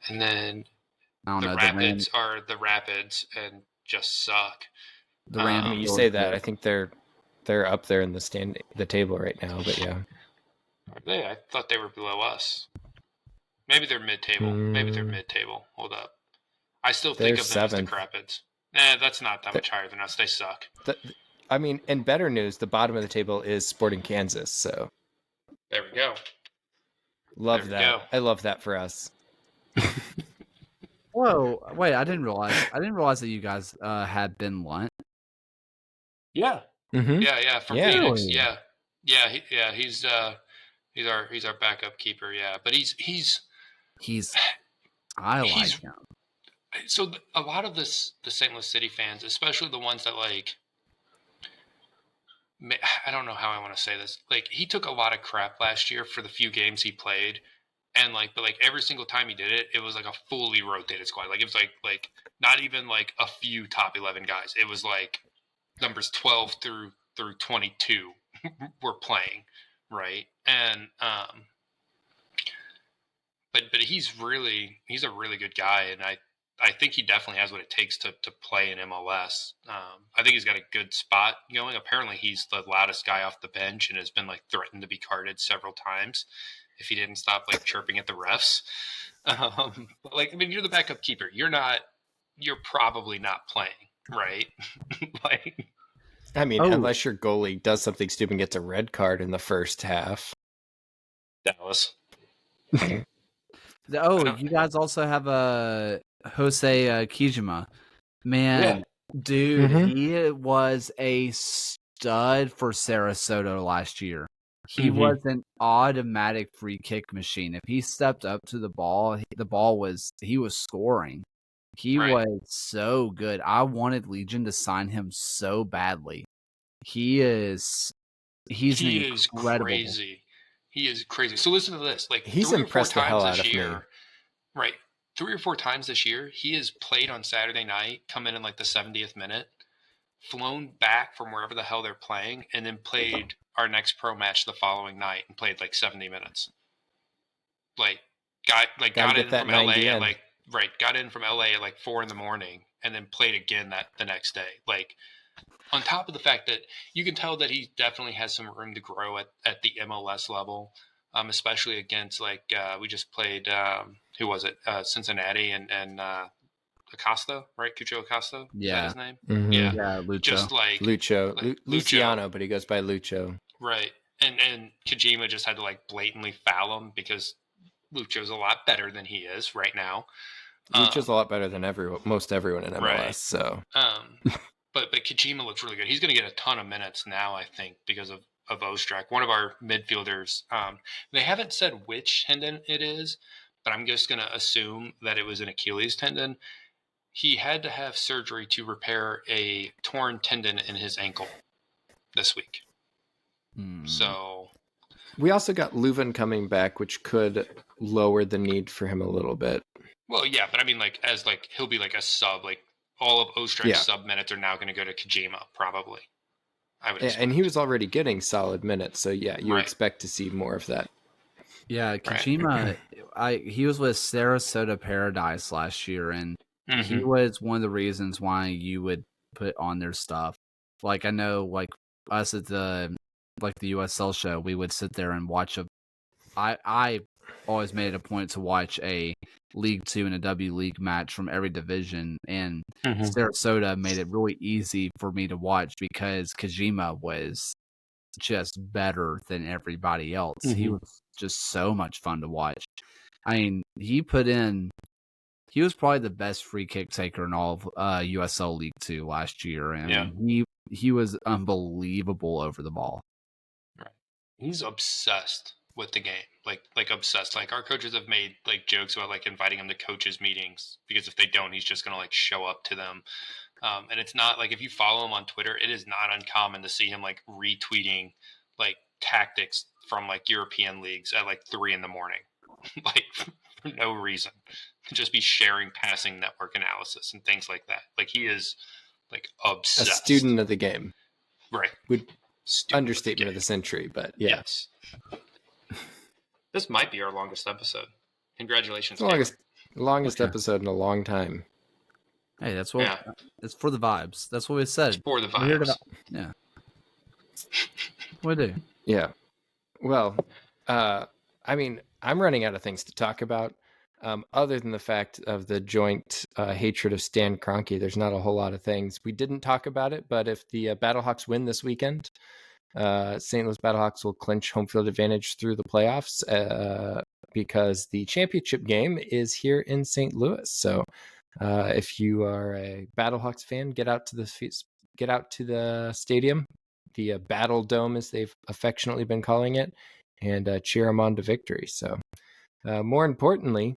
and then the Rapids are the Rapids and just suck. The Rams. You say that, I think they're up there in the table right now, but yeah. Are they? I thought they were below us. Maybe they're mid-table. Hold up. I still think of them as the Rapids. That's not that much higher than us. They suck. I mean, in better news, the bottom of the table is Sporting Kansas. So there we go. Love that. I love that for us. Whoa! Wait, I didn't realize that you guys had Ben Lunt. Yeah. Mm-hmm. Yeah. From Phoenix. Yeah. He's our backup keeper. Yeah, but he's I like him. So a lot of the St. Louis City fans, especially the ones that like I don't know how I want to say this. Like, he took a lot of crap last year for the few games he played, and but every single time he did it, it was like a fully rotated squad. Like, it was like not even like a few top 11 guys. It was like numbers 12 through 22 were playing, right? And but he's a really good guy, and I think he definitely has what it takes to play in MLS. I think he's got a good spot going. Apparently, he's the loudest guy off the bench and has been like threatened to be carded several times if he didn't stop like chirping at the refs. But, like, I mean, you're the backup keeper. You're probably not playing, right? Like, I mean, unless your goalie does something stupid and gets a red card in the first half. Dallas. You guys also have a Jose Kijima. Man, dude, he was a stud for Sarasota last year. He was an automatic free kick machine. If he stepped up to the ball, he was scoring. He was so good. I wanted Legion to sign him so badly. He's incredible. Crazy. He is crazy. So listen to this. Like, he's impressed the hell out of me. Right. 3 or 4 times this year, he has played on Saturday night, come in like the 70th minute, flown back from wherever the hell they're playing, and then played our next pro match the following night and played like 70 minutes. Like, got in from LA at got in from LA at like 4 a.m. and then played again the next day. Like, on top of the fact that you can tell that he definitely has some room to grow at the MLS level, especially against we just played, who was it? Cincinnati and Acosta, right? Cucho Acosta? Yeah. Is that his name? Mm-hmm. Yeah, Lucho. Just like Lucho. Luciano, but he goes by Lucho. Right. And Kojima just had to like blatantly foul him because Lucho's a lot better than he is right now. Lucho's a lot better than most everyone in MLS. Right. So, but Kojima looks really good. He's going to get a ton of minutes now, I think, because of Ostrak, one of our midfielders. They haven't said which tendon it is, but I'm just going to assume that it was an Achilles tendon. He had to have surgery to repair a torn tendon in his ankle this week. So we also got Leuven coming back, which could lower the need for him a little bit. Well, yeah, but I mean, he'll be like a sub. Like, all of Ostrak's sub minutes are now going to go to Kojima, probably. I would expect. And he was already getting solid minutes, so you expect to see more of that. Yeah, Kojima, he was with Sarasota Paradise last year, and he was one of the reasons why you would put on their stuff. Like, I know, like, us at the USL show, we would sit there and watch I always made it a point to watch a League 2 and a W League match from every division, and Sarasota made it really easy for me to watch because Kojima was just better than everybody else. He was just so much fun to watch. I mean, he was probably the best free kick taker in all of USL League 2 last year, and he was unbelievable over the ball. Right. He's obsessed with the game, like obsessed. Like, our coaches have made like jokes about like inviting him to coaches meetings because if they don't, he's just gonna like show up to them. And it's not like, if you follow him on Twitter, it is not uncommon to see him like retweeting like tactics from like European leagues at like 3 a.m, like for no reason. Just be sharing passing network analysis and things like that. Like, he is like obsessed. A student of the game. Right. Understatement of the century, but yes. This might be our longest episode. Congratulations. Longest episode in a long time. Hey, that's what it's for the vibes. That's what we said. It's for the vibes. Yeah. What do? Yeah. Well, I mean, I'm running out of things to talk about. Other than the fact of the joint hatred of Stan Kroenke, there's not a whole lot of things. We didn't talk about it, but if the Battlehawks win this weekend, St. Louis Battlehawks will clinch home field advantage through the playoffs because the championship game is here in St. Louis. So if you are a Battlehawks fan, get out to the stadium, the Battle Dome as they've affectionately been calling it, and cheer them on to victory. So more importantly,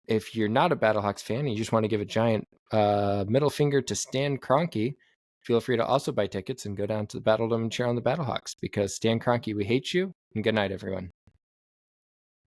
if you're not a Battlehawks fan and you just want to give a giant middle finger to Stan Kroenke, Feel free to also buy tickets and go down to the Battle Dome and cheer on the Battlehawks, because Stan Kroenke, we hate you, and good night, everyone.